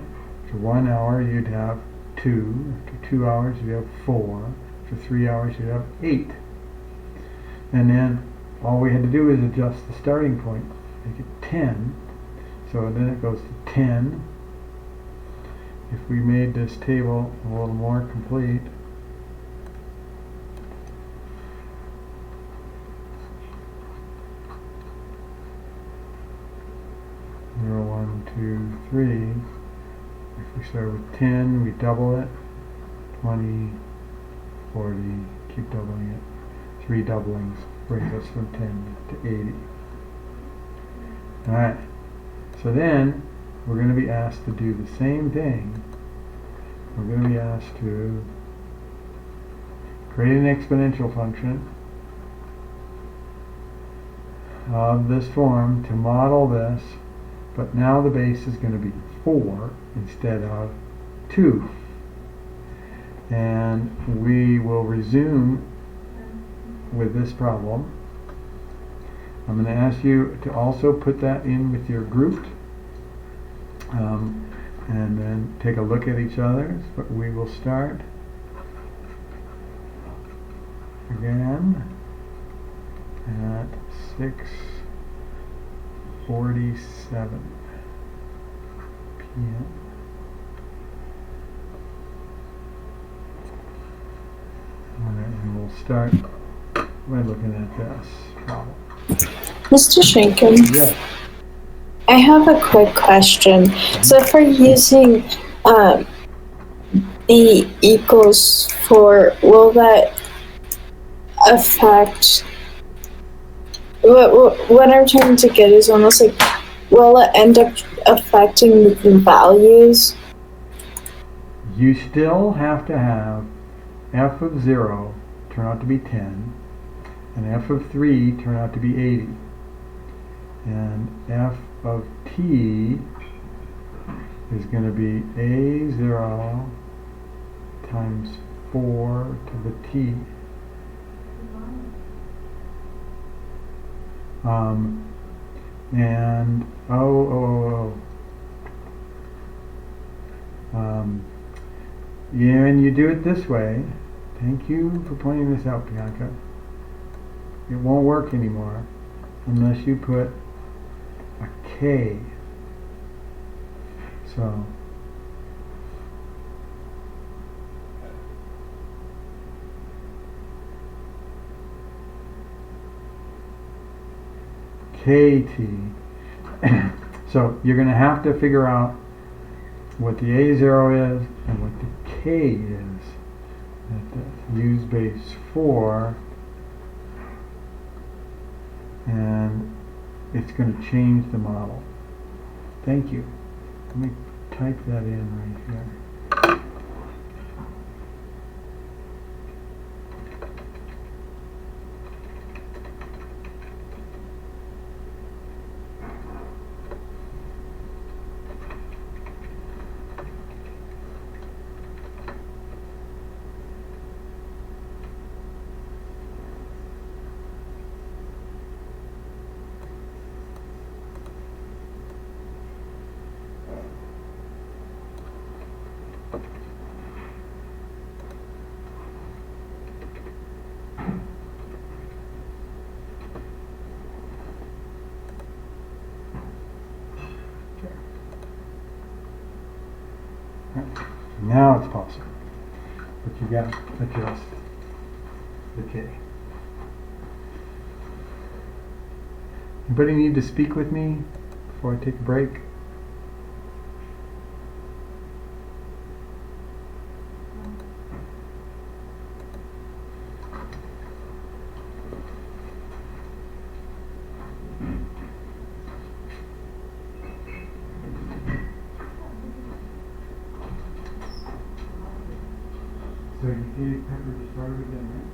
for 1 hour you'd have 2, after 2 hours you'd have 4, after 3 hours you'd have 8. And then all we had to do is adjust the starting point, make it 10. So then it goes to 10. If we made this table a little more complete, zero, 1, 2, 3. If we start with 10, we double it. 20, 40, keep doubling it. 3 doublings brings us from 10 to 80. Alright, so then we're going to be asked to do the same thing we're going to be asked to create an exponential function of this form to model this, but now the base is going to be 4 instead of 2. And we will resume with this problem. I'm going to ask you to also put that in with your group, and then take a look at each other's, but we will start again at 6:47 p.m. Alright, and we'll start by looking at this problem. Mr. Shankin, Yes. I have a quick question. So if we're using B equals 4, will that affect, what I'm trying to get is almost like, will it end up affecting the values? You still have to have f of 0 turn out to be 10, and f of 3 turn out to be 80. And f of t is going to be a0 times 4 to the t. And yeah, and you do it this way. Thank you for pointing this out, Bianca. It won't work anymore unless you put a K. So KT. So you're going to have to figure out what the A0 is and what the K is. Use base 4, and it's going to change the model. Thank you. Let me type that in right here. Now it's possible, but you got to adjust the K. Anybody need to speak with me before I take a break? So you need Pepper to start again, right?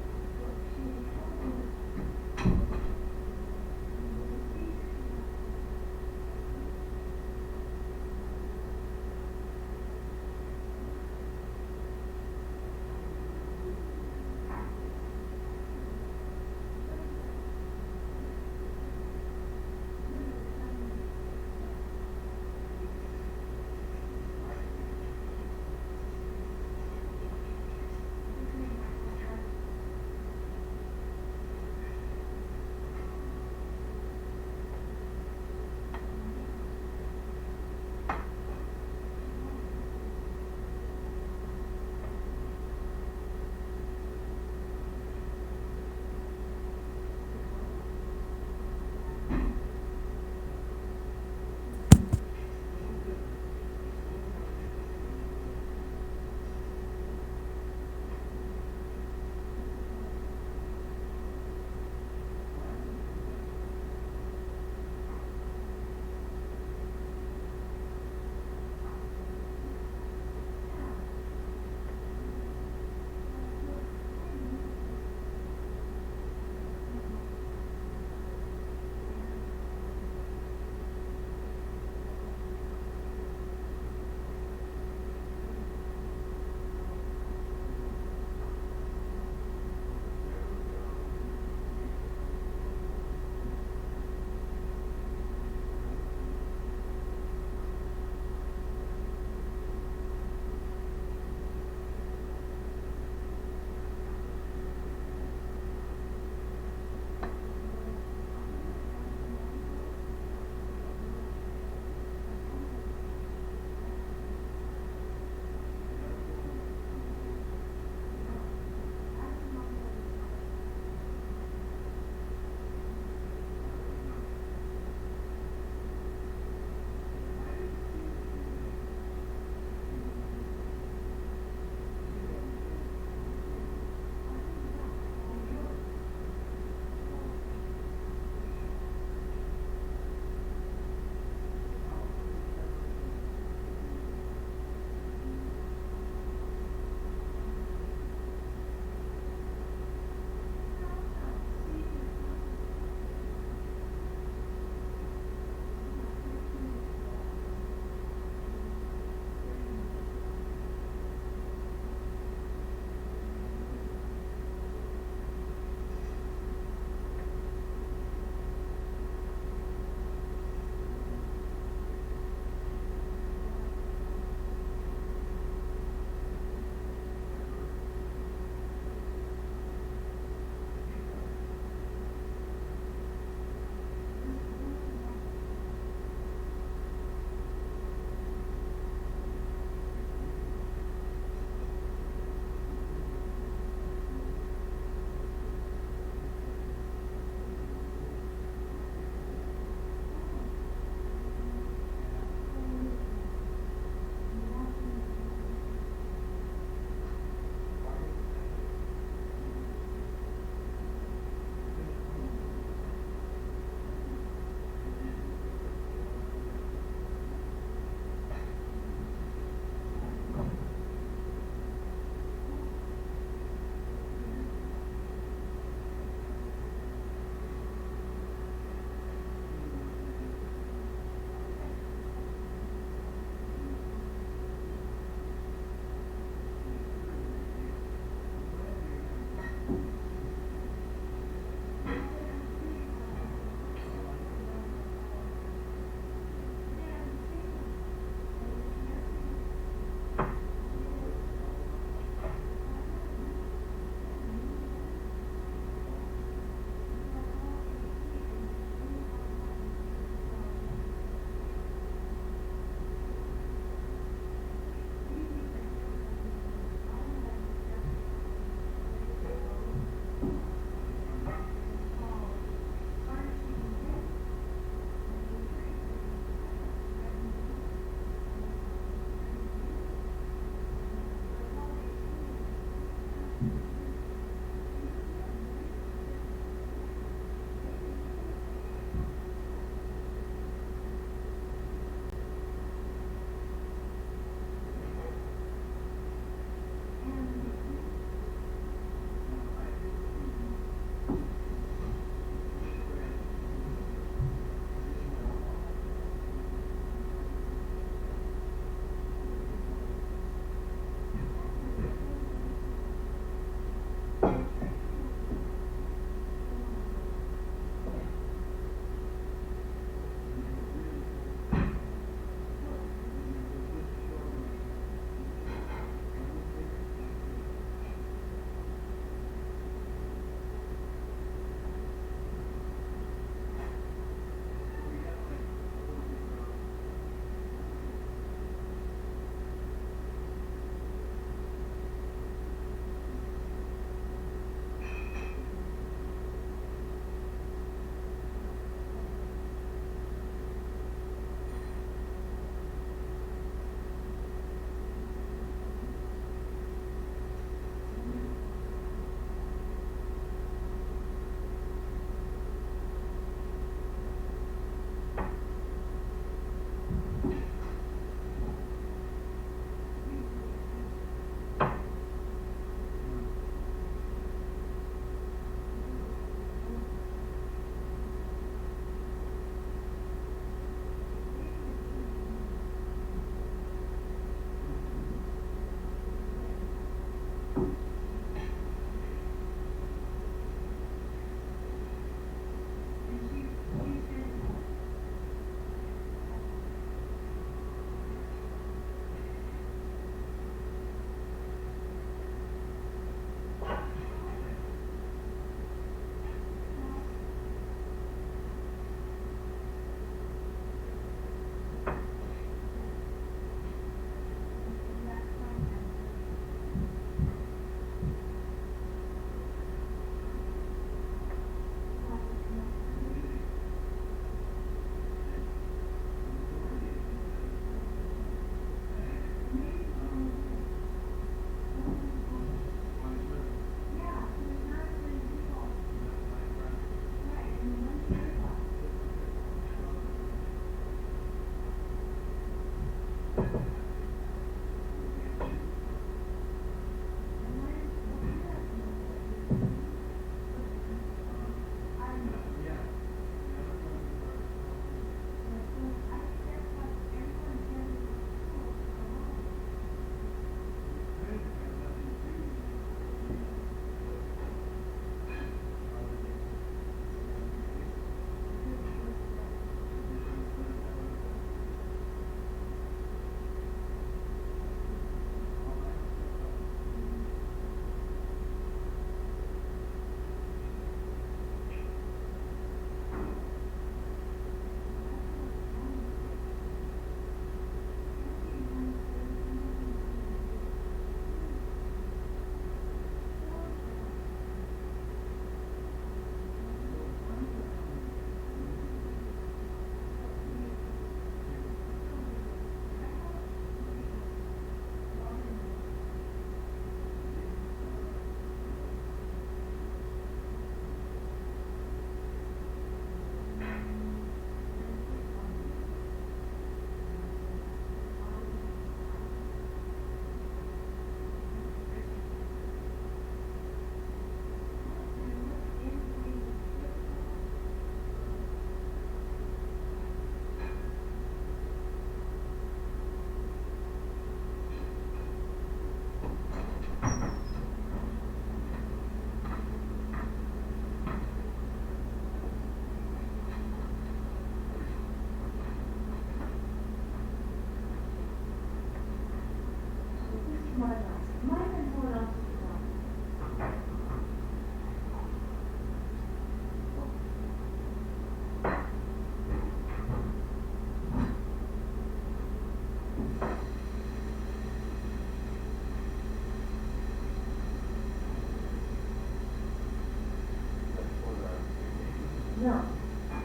No.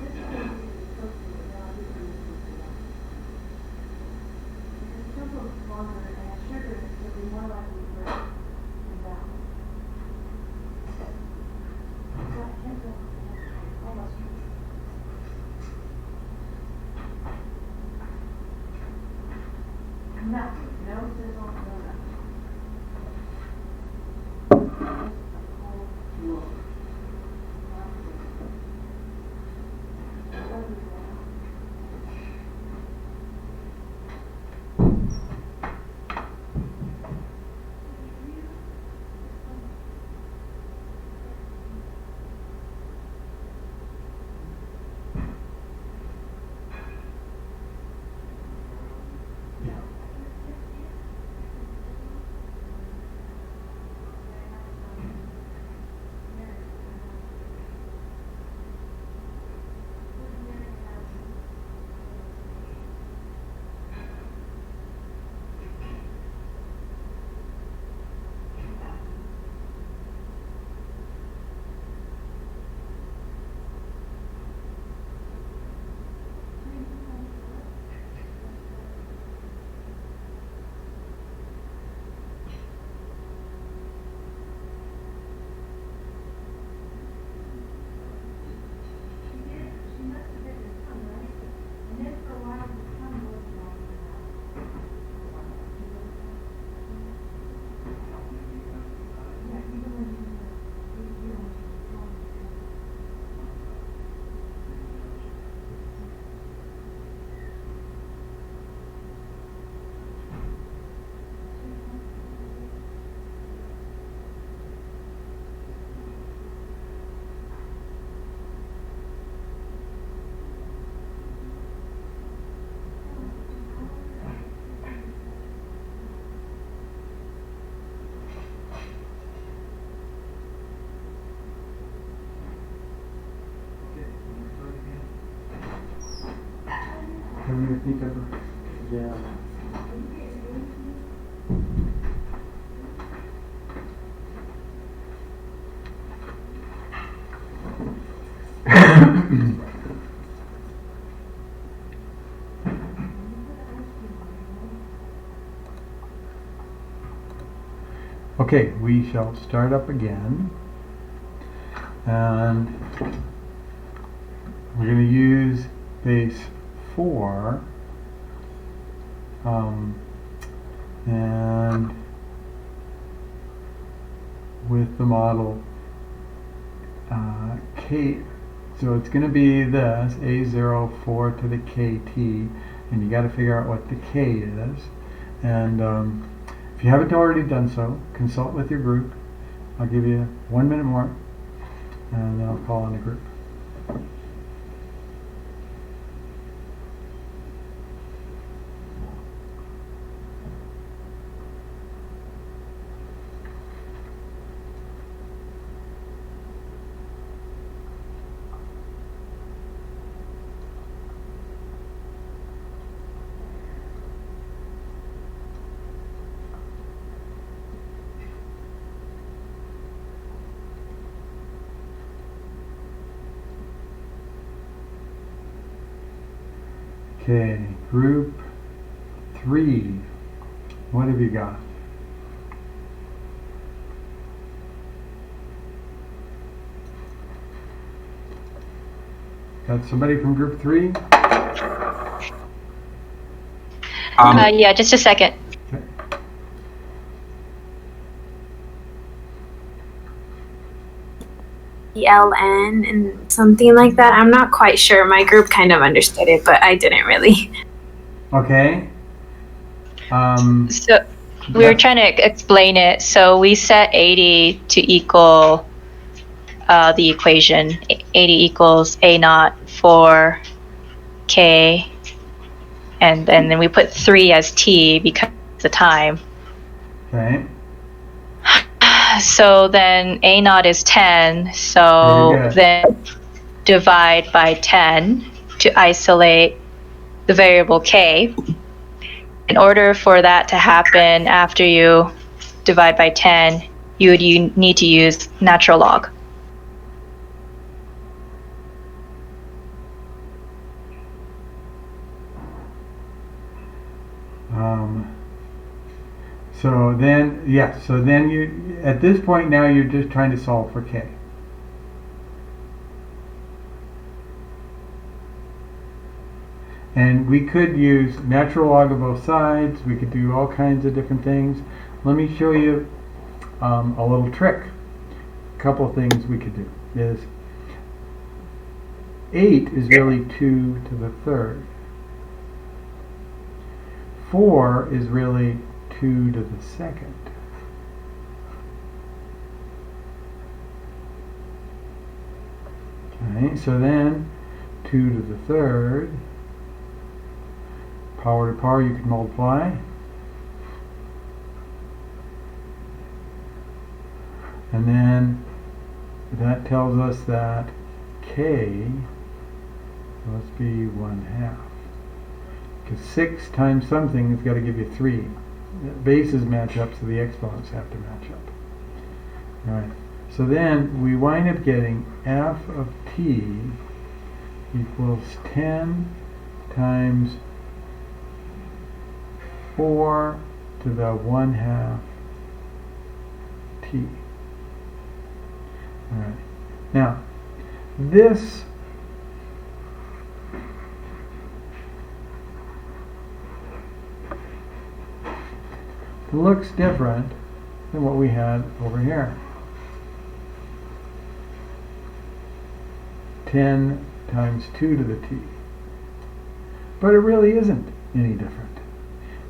This is supposed to be now, this one is supposed to be now. Because simple is longer and sugar is to be more likely to break than that. So I can't go almost. Nothing, no sizzle, no nothing. Just a cold look. Can you think of? Yeah. Okay, we shall start up again. And we're going to use base 4. And with the model K, so it's going to be this A04 to the KT, and you got to figure out what the K is. And if you haven't already done so, consult with your group. I'll give you 1 minute more, and then I'll call on the group. Okay, group 3. What have you got? Got somebody from group 3? Yeah, just a second. Okay. ELN and something like that. I'm not quite sure. My group kind of understood it, but I didn't really. Okay. So we were trying to explain it. So we set 80 to equal the equation. 80 equals A naught for K. And then we put 3 as T because of the time. Okay. So then A naught is 10. So Very good. then divide by 10 to isolate the variable K. In order for that to happen after you divide by 10, you need to use natural log. So then, yeah, so then you, at this point now you're just trying to solve for k. And we could use natural log of both sides. We could do all kinds of different things. Let me show you a little trick. A couple of things we could do is 8 is really 2 to the third. 4 is really 2 to the second. Okay, so then 2 to the third, power to power, you can multiply. And then that tells us that k must be 1/2. Because 6 times something has got to give you 3. The bases match up, so the exponents have to match up. Alright, so then we wind up getting f of t equals 10 times 4 to the 1/2 t. Alright, now this looks different than what we had over here. 10 times 2 to the t. But it really isn't any different.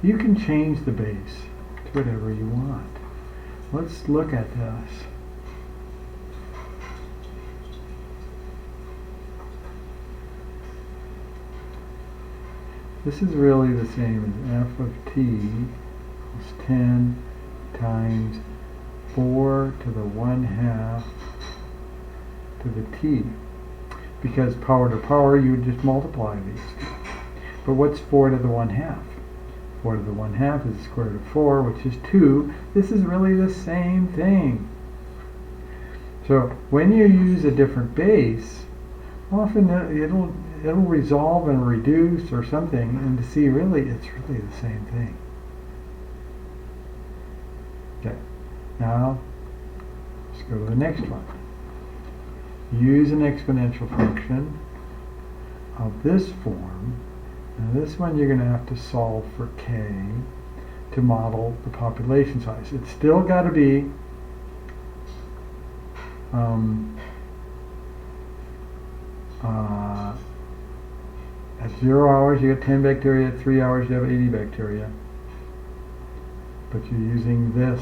You can change the base to whatever you want. Let's look at this. This is really the same as f of t is 10 times 4 to the 1/2 to the t. Because power to power, you would just multiply these two. But what's 4 to the 1/2? 4 to the 1/2 is the square root of 4, which is 2. This is really the same thing. So when you use a different base, often it'll resolve and reduce or something, and to see really it's really the same thing. Okay, now let's go to the next one. Use an exponential function of this form. Now this one you're going to have to solve for k to model the population size. It's still got to be at 0 hours you get 10 bacteria, at 3 hours you have 80 bacteria. But you're using this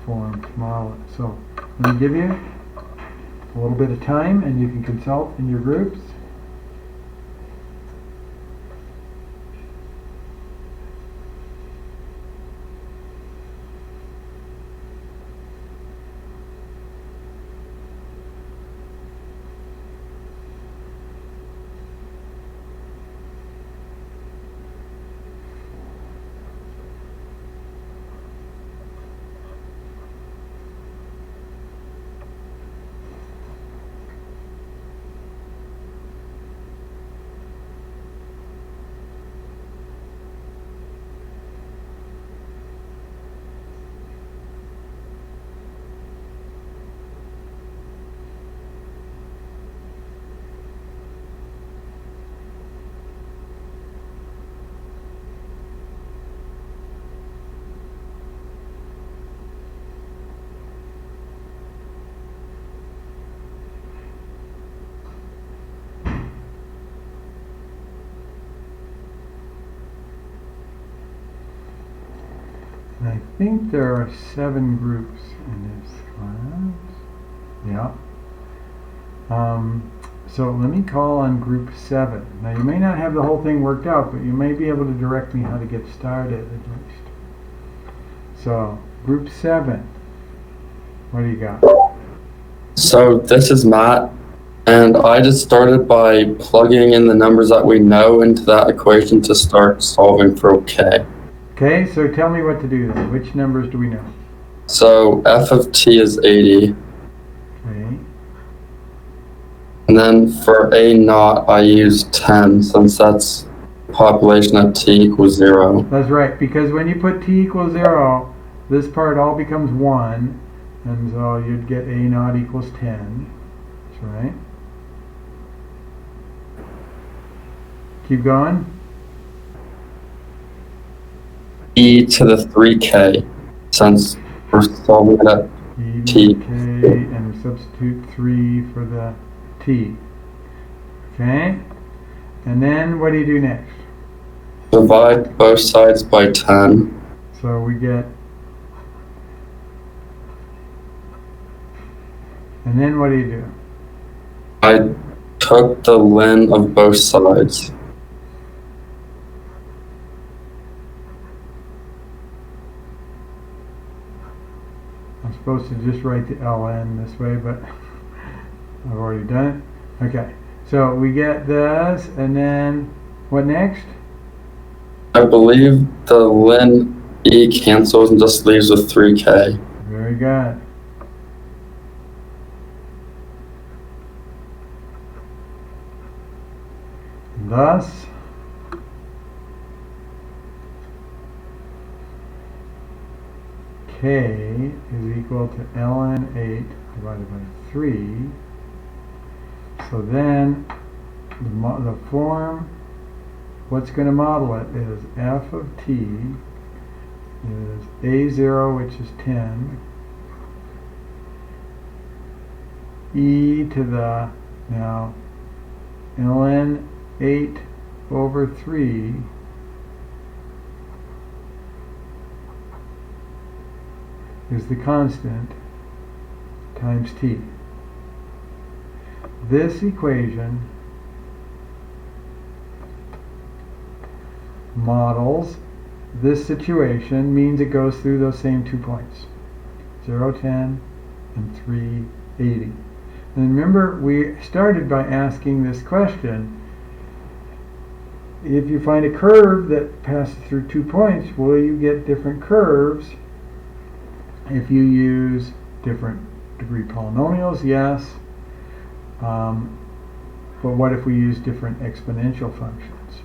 form to model it. So let me give you a little bit of time and you can consult in your groups. I think there are 7 groups in this class. Yeah. So let me call on group 7. Now you may not have the whole thing worked out, but you may be able to direct me how to get started at least. So group 7. What do you got? So this is Matt, and I just started by plugging in the numbers that we know into that equation to start solving for k. Okay, so tell me what to do then. Which numbers do we know? So f of t is 80. Okay. And then for a naught, I use 10 since that's population at t equals 0. That's right, because when you put t equals 0, this part all becomes 1, and so you'd get a naught equals 10. That's right. Keep going. E to the 3k, since we're solving it at E T. to k, and we substitute 3 for the t. Okay? And then what do you do next? divide both sides by 10. So we get, and then what do you do? I took the ln of both sides. I'm supposed to just write the ln this way, but I've already done it. Okay, so we get this, and then what next? I believe the ln e cancels and just leaves with 3k. Very good. Thus, k is equal to ln 8 divided by 3. So then, the form, what's going to model it is f of t is a0, which is 10, e to the, now, ln 8 over 3 is the constant times t. This equation models this situation, means it goes through those same 2 points, 0, 10 and 3, 80. And remember, we started by asking this question: if you find a curve that passes through 2 points, will you get different curves if you use different degree polynomials? Yes. But what if we use different exponential functions?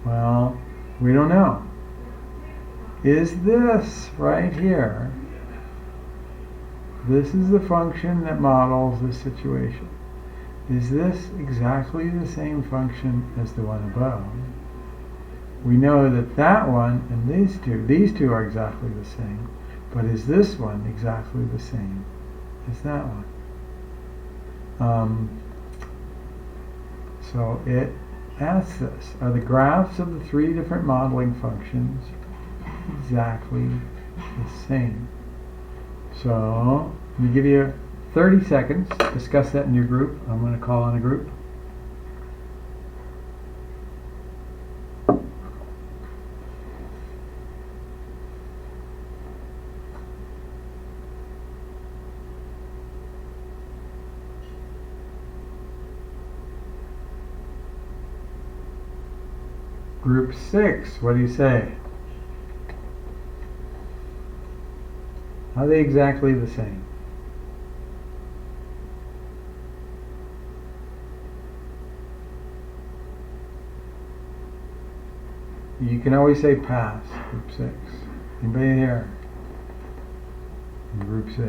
Well, we don't know. Is this right here, this is the function that models this situation. Is this exactly the same function as the one above? We know that that one and these two are exactly the same, but is this one exactly the same as that one? So it asks this: are the graphs of the 3 different modeling functions exactly the same? So let me give you 30 seconds. Discuss that in your group. I'm going to call on a group. Group 6, what do you say? Are they exactly the same? You can always say pass, group 6. Anybody here? In group 6.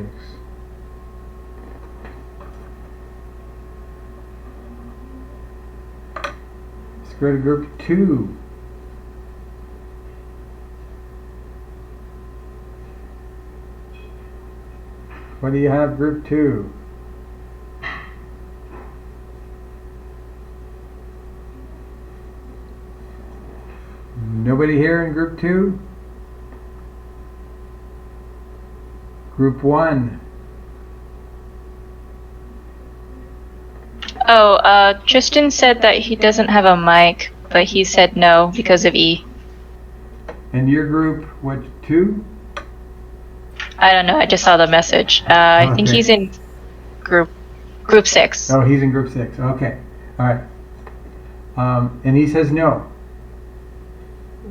Let's go to group 2. What do you have, group 2? Nobody here in group 2? Group 1. Oh, Tristan said that he doesn't have a mic, but he said no because of E. And your group, what, 2? I don't know, I just saw the message. I think Okay. he's in group 6. Oh, he's in group 6. Okay. All right. And he says no.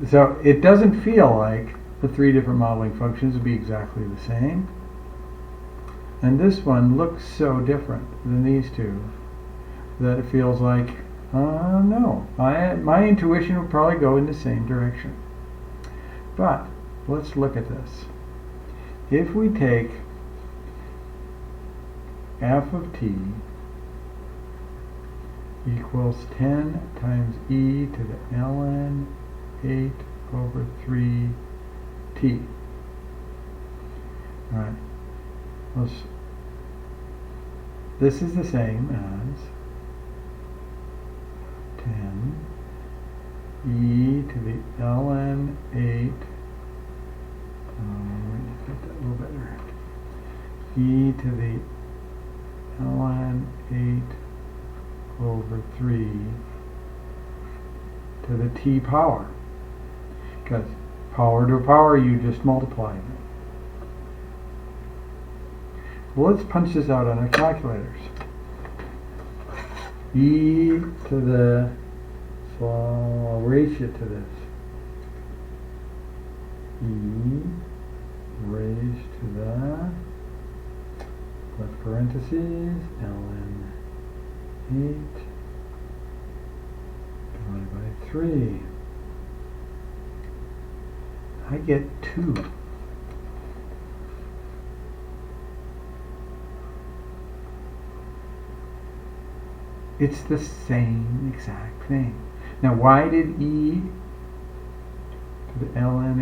So it doesn't feel like the 3 different modeling functions would be exactly the same. And this one looks so different than these two that it feels like No. My intuition would probably go in the same direction. But let's look at this. If we take f of t equals 10 times e to the ln 8 over 3t. All right. This is the same as 10 e to the ln 8. Let me get that a little better. E to the ln 8 over 3 to the t power. Because power to a power, you just multiply it. Well, let's punch this out on our calculators. E to the, so I'll raise it to this. E raised to the, left parentheses, ln 8 divided by 3. I get 2. It's the same exact thing. Now, why did e to the ln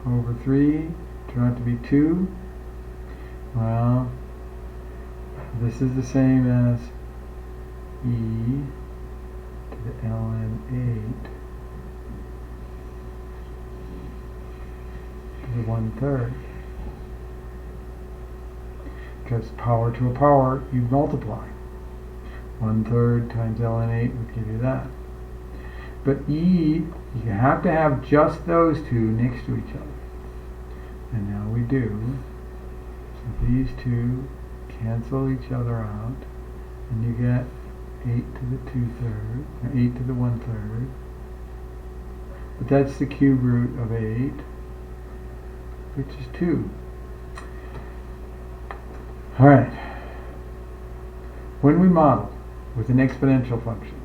8 over 3 turn out to be 2? Well, this is the same as e to the ln 8 to the 1/3. Because power to a power, you multiply. 1/3 times ln 8 would give you that. But e, you have to have just those two next to each other. And now we do. So these two cancel each other out. And you get 8 to the 2/3, or 8 to the 1/3. But that's the cube root of 8, which is 2. All right. When we model with an exponential function,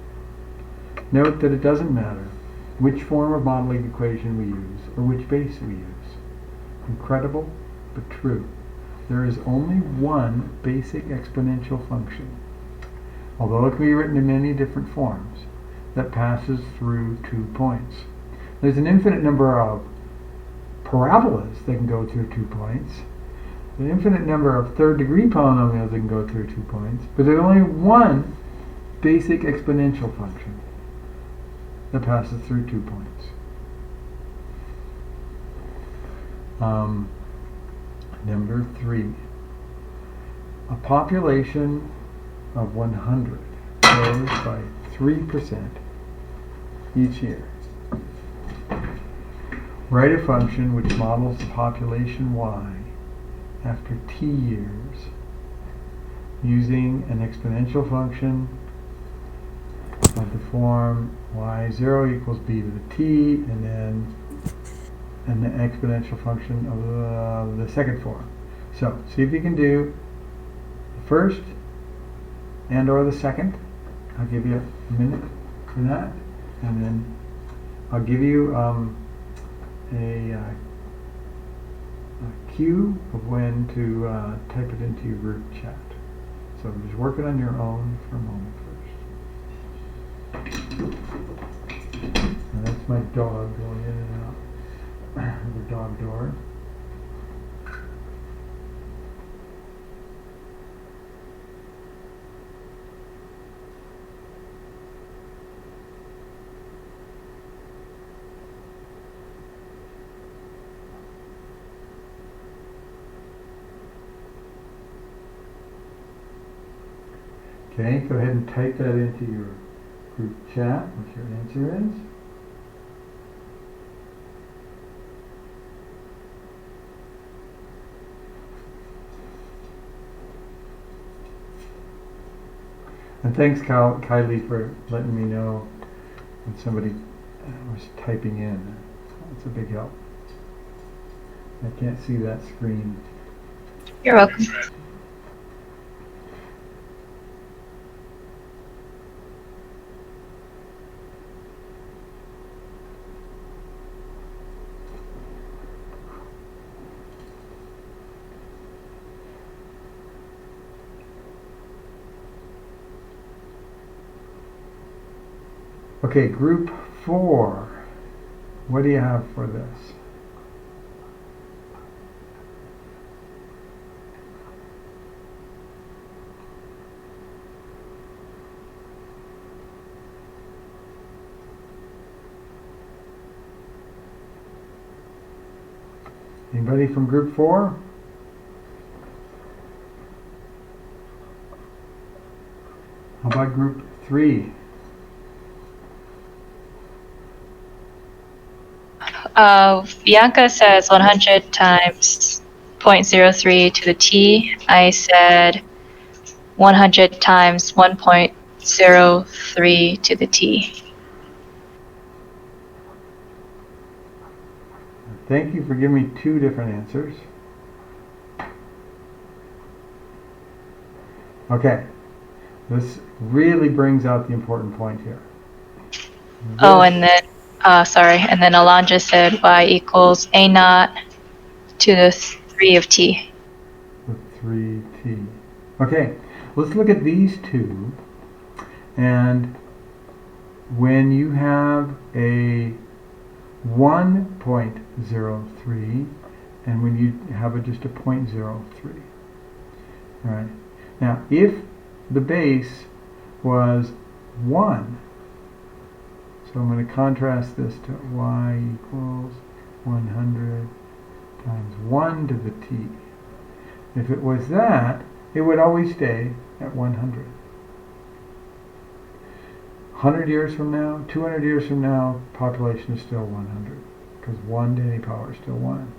note that it doesn't matter which form of modeling equation we use or which base we use. Incredible, but true. There is only one basic exponential function, although it can be written in many different forms, that passes through 2 points. There's an infinite number of parabolas that can go through 2 points. An infinite number of third-degree polynomials that can go through 2 points, but there's only one basic exponential function that passes through 2 points. Number 3. A population of 100 grows by 3% each year. Write a function which models the population y after t years using an exponential function of the form y0 equals b to the t, and then an exponential function of the second form. So see if you can do the first and or the second. I'll give you a minute for that, and then I'll give you a cue of when to type it into your group chat. So just work it on your own for a moment first. Now that's my dog going in and out of the dog door. Okay, go ahead and type that into your group chat, what your answer is. And thanks, Kylie, for letting me know when somebody was typing in. That's a big help. I can't see that screen. You're welcome. Okay, group 4. What do you have for this? Anybody from group 4? How about group 3? Bianca says 100 times 0.03 to the t. I said 100 times 1.03 to the t. Thank you for giving me 2 different answers. Okay, this really brings out the important point here. Oh, and then, and then Alondra said y equals a naught to the 3 of t. The 3t. Okay, let's look at these 2. And when you have a 1.03 and when you have just a 0.03. All right. Now, if the base was 1, so I'm going to contrast this to y equals 100 times 1 to the t. If it was that, it would always stay at 100. 100 years from now, 200 years from now, population is still 100, because 1 to any power is still 1.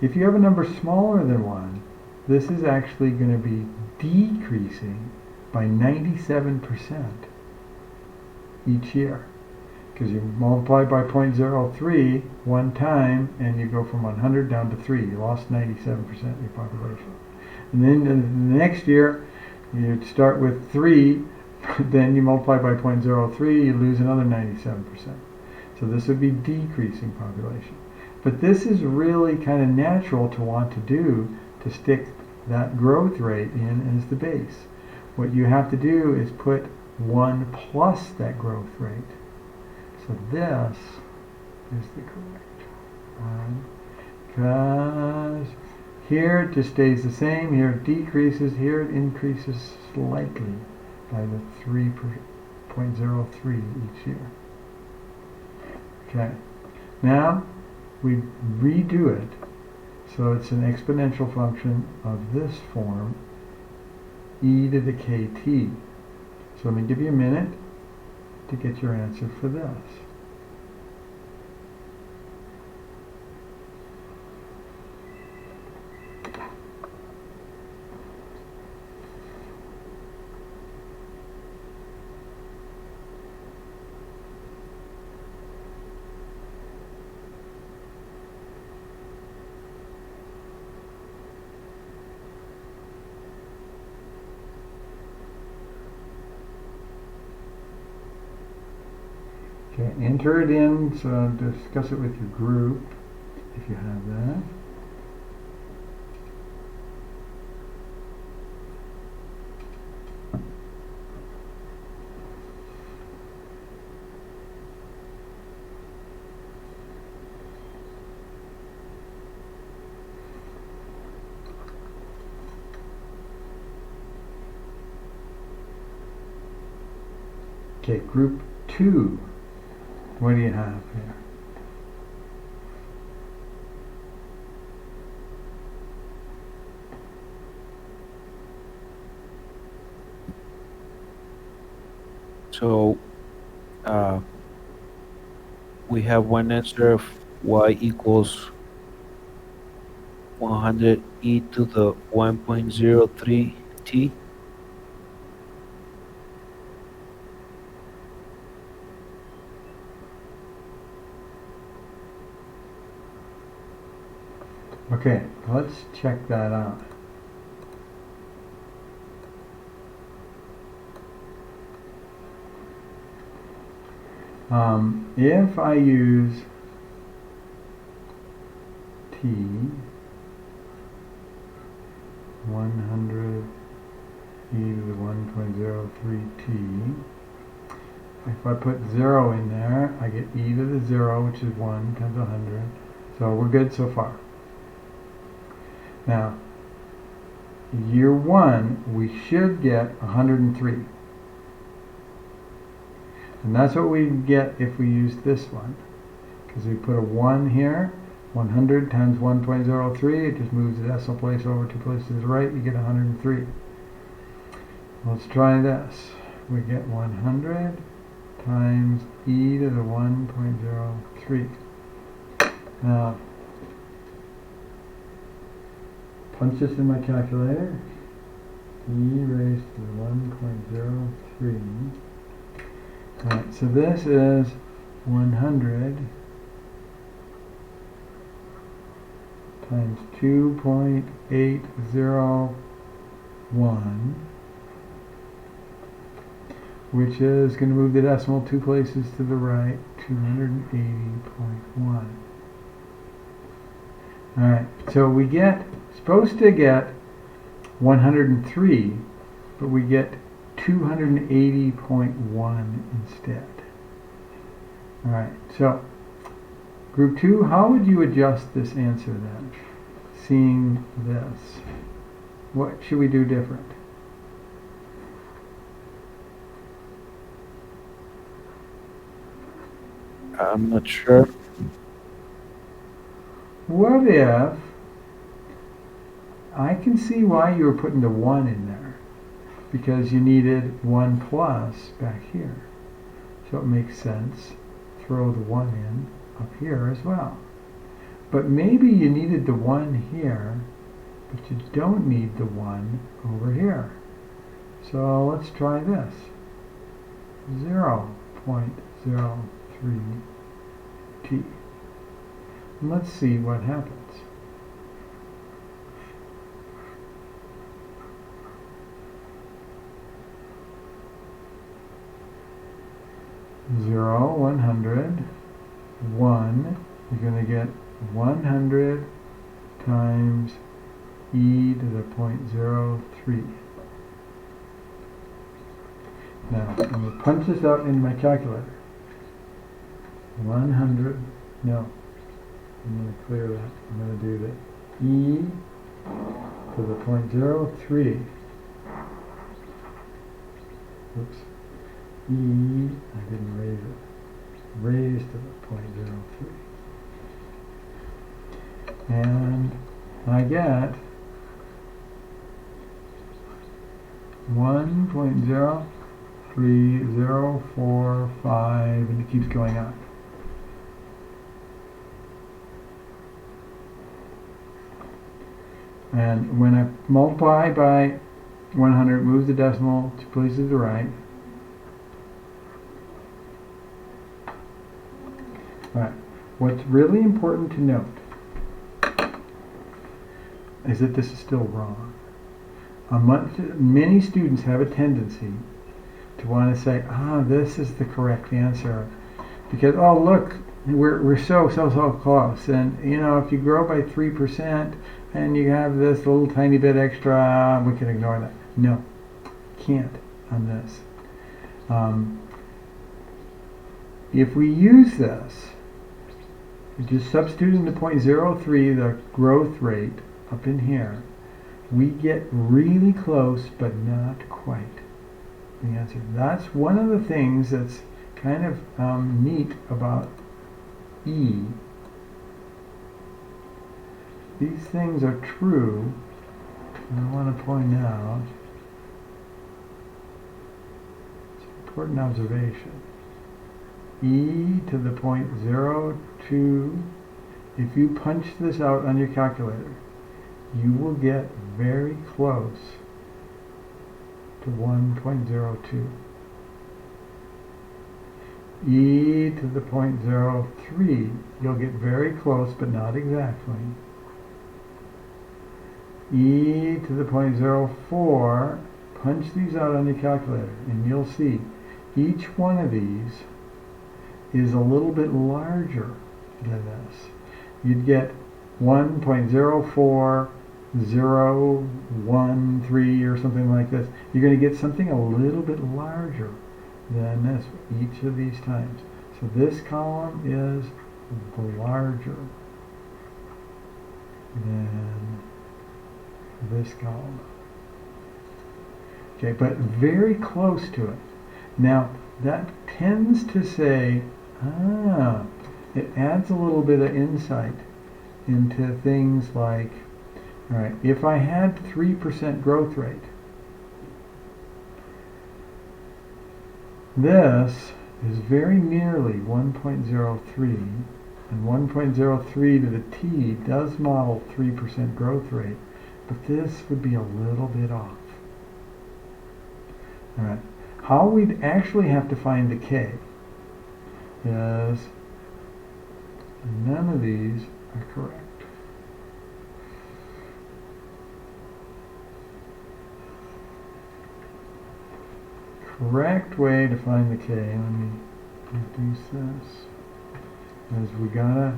If you have a number smaller than 1, this is actually going to be decreasing by 97% each year, because you multiply by 0.03 one time, and you go from 100 down to 3. You lost 97% of your population. And then the next year, you start with 3, then you multiply by 0.03, you lose another 97%. So this would be decreasing population. But this is really kind of natural to want to do, to stick that growth rate in as the base. What you have to do is put 1 plus that growth rate. So this is the correct one. Because here it just stays the same, here it decreases, here it increases slightly by the 3.03 each year. Okay, now we redo it so it's an exponential function of this form, e to the kt. So let me give you a minute to get your answer for this. Okay, enter it in, so discuss it with your group, if you have that. Okay, group 2. What do you have here? So we have one answer of y equals 100 e to the 1.03 t. Okay, let's check that out. If I use t 100 e to the 1.03 t, if I put 0 in there, I get e to the 0, which is 1 times 100. So we're good so far. Now, year 1, we should get 103. And that's what we get if we use this one. Because we put a 1 here, 100 times 1.03, it just moves the decimal place over 2 places to the right, you get 103. Let's try this. We get 100 times e to the 1.03. Now, punch this in my calculator. E raised to the 1.03. Alright, so this is 100 times 2.801, which is going to move the decimal 2 places to the right, 280.1. Alright, so we supposed to get 103, but we get 280.1 instead. Alright, so group 2, how would you adjust this answer then? Seeing this, what should we do different? I'm not sure. What if, I can see why you were putting the 1 in there, because you needed 1 plus back here. So it makes sense, throw the 1 in up here as well. But maybe you needed the 1 here, but you don't need the 1 over here. So let's try this. 0.03 t. And let's see what happens. Zero, 100, 1, you're going to get 100 times e to the 0.03. Now, I'm going to punch this out in my calculator. 100, no, I'm going to clear that. I'm going to do the e to the 0.03. Oops. E, I didn't raise it. Raised to the 0.03. And I get 1.03045, and it keeps going up. And when I multiply by 100, move the decimal 2 places to the right. Right. What's really important to note is that this is still wrong. Many students have a tendency to want to say, this is the correct answer. Because, oh, look, we're so close. And, you know, if you grow by 3% and you have this little tiny bit extra, we can ignore that. No, can't on this. If we use this, just substituting the 0.03, the growth rate up in here, we get really close but not quite the answer. That's one of the things that's kind of neat about E. These things are true, and I want to point out, it's an important observation. E to the 0.02, if you punch this out on your calculator, you will get very close to 1.02. E to the 0.03, you'll get very close but not exactly. E to the 0.04, punch these out on your calculator and you'll see each one of these is a little bit larger than this. You'd get 1.04013 or something like this. You're going to get something a little bit larger than this, each of these times. So this column is larger than this column. Okay, but very close to it. Now, that tends to say, it adds a little bit of insight into things like, all right, if I had 3% growth rate, this is very nearly 1.03, and 1.03 to the t does model 3% growth rate, but this would be a little bit off. All right, how we'd actually have to find the k is none of these are correct. Correct way to find the k, let me reduce this, is we gotta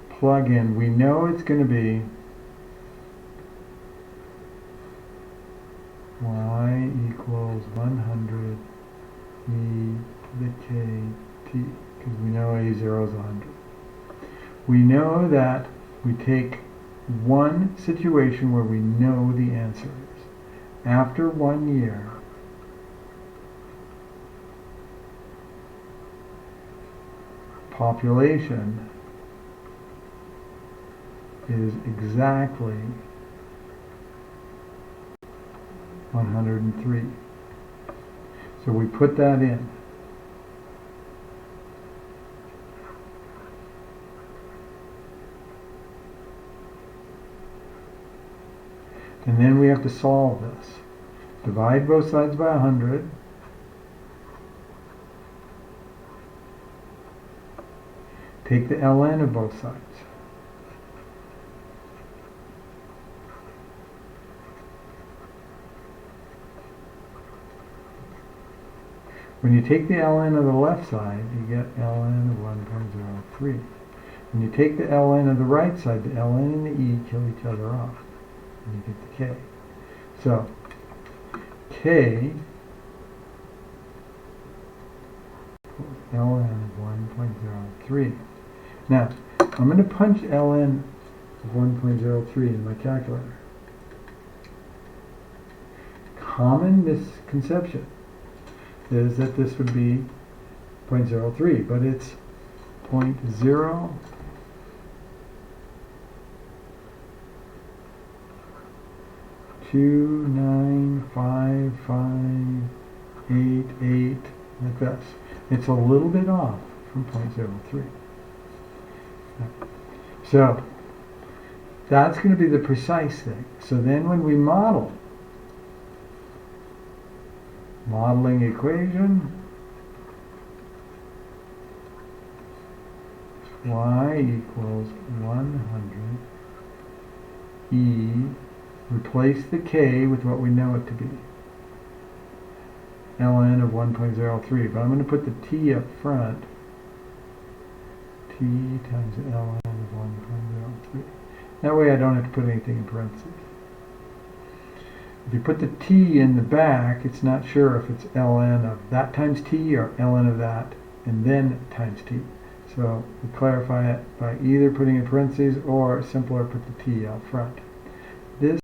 plug in, we know it's going to be y equals 100 e to the kt, because we know a0 is 100. We know that we take one situation where we know the answer is. After 1 year, population is exactly 103. So we put that in. And then we have to solve this. Divide both sides by 100. Take the ln of both sides. When you take the ln of the left side, you get ln of 1.03. When you take the ln of the right side, the ln and the e kill each other off, and you get the k. So, k ln of 1.03. Now, I'm going to punch ln of 1.03 in my calculator. Common misconception is that this would be 0.03, but it's 0.0 295588, like this. It's a little bit off from 0.03. So that's going to be the precise thing. So then when we model, modeling equation, y equals 100 e, replace the k with what we know it to be, ln of 1.03, but I'm going to put the t up front, t times ln of 1.03. That way I don't have to put anything in parentheses. If you put the t in the back, it's not sure if it's ln of that times t or ln of that and then times t. So we clarify it by either putting in parentheses or simpler put the t out front. This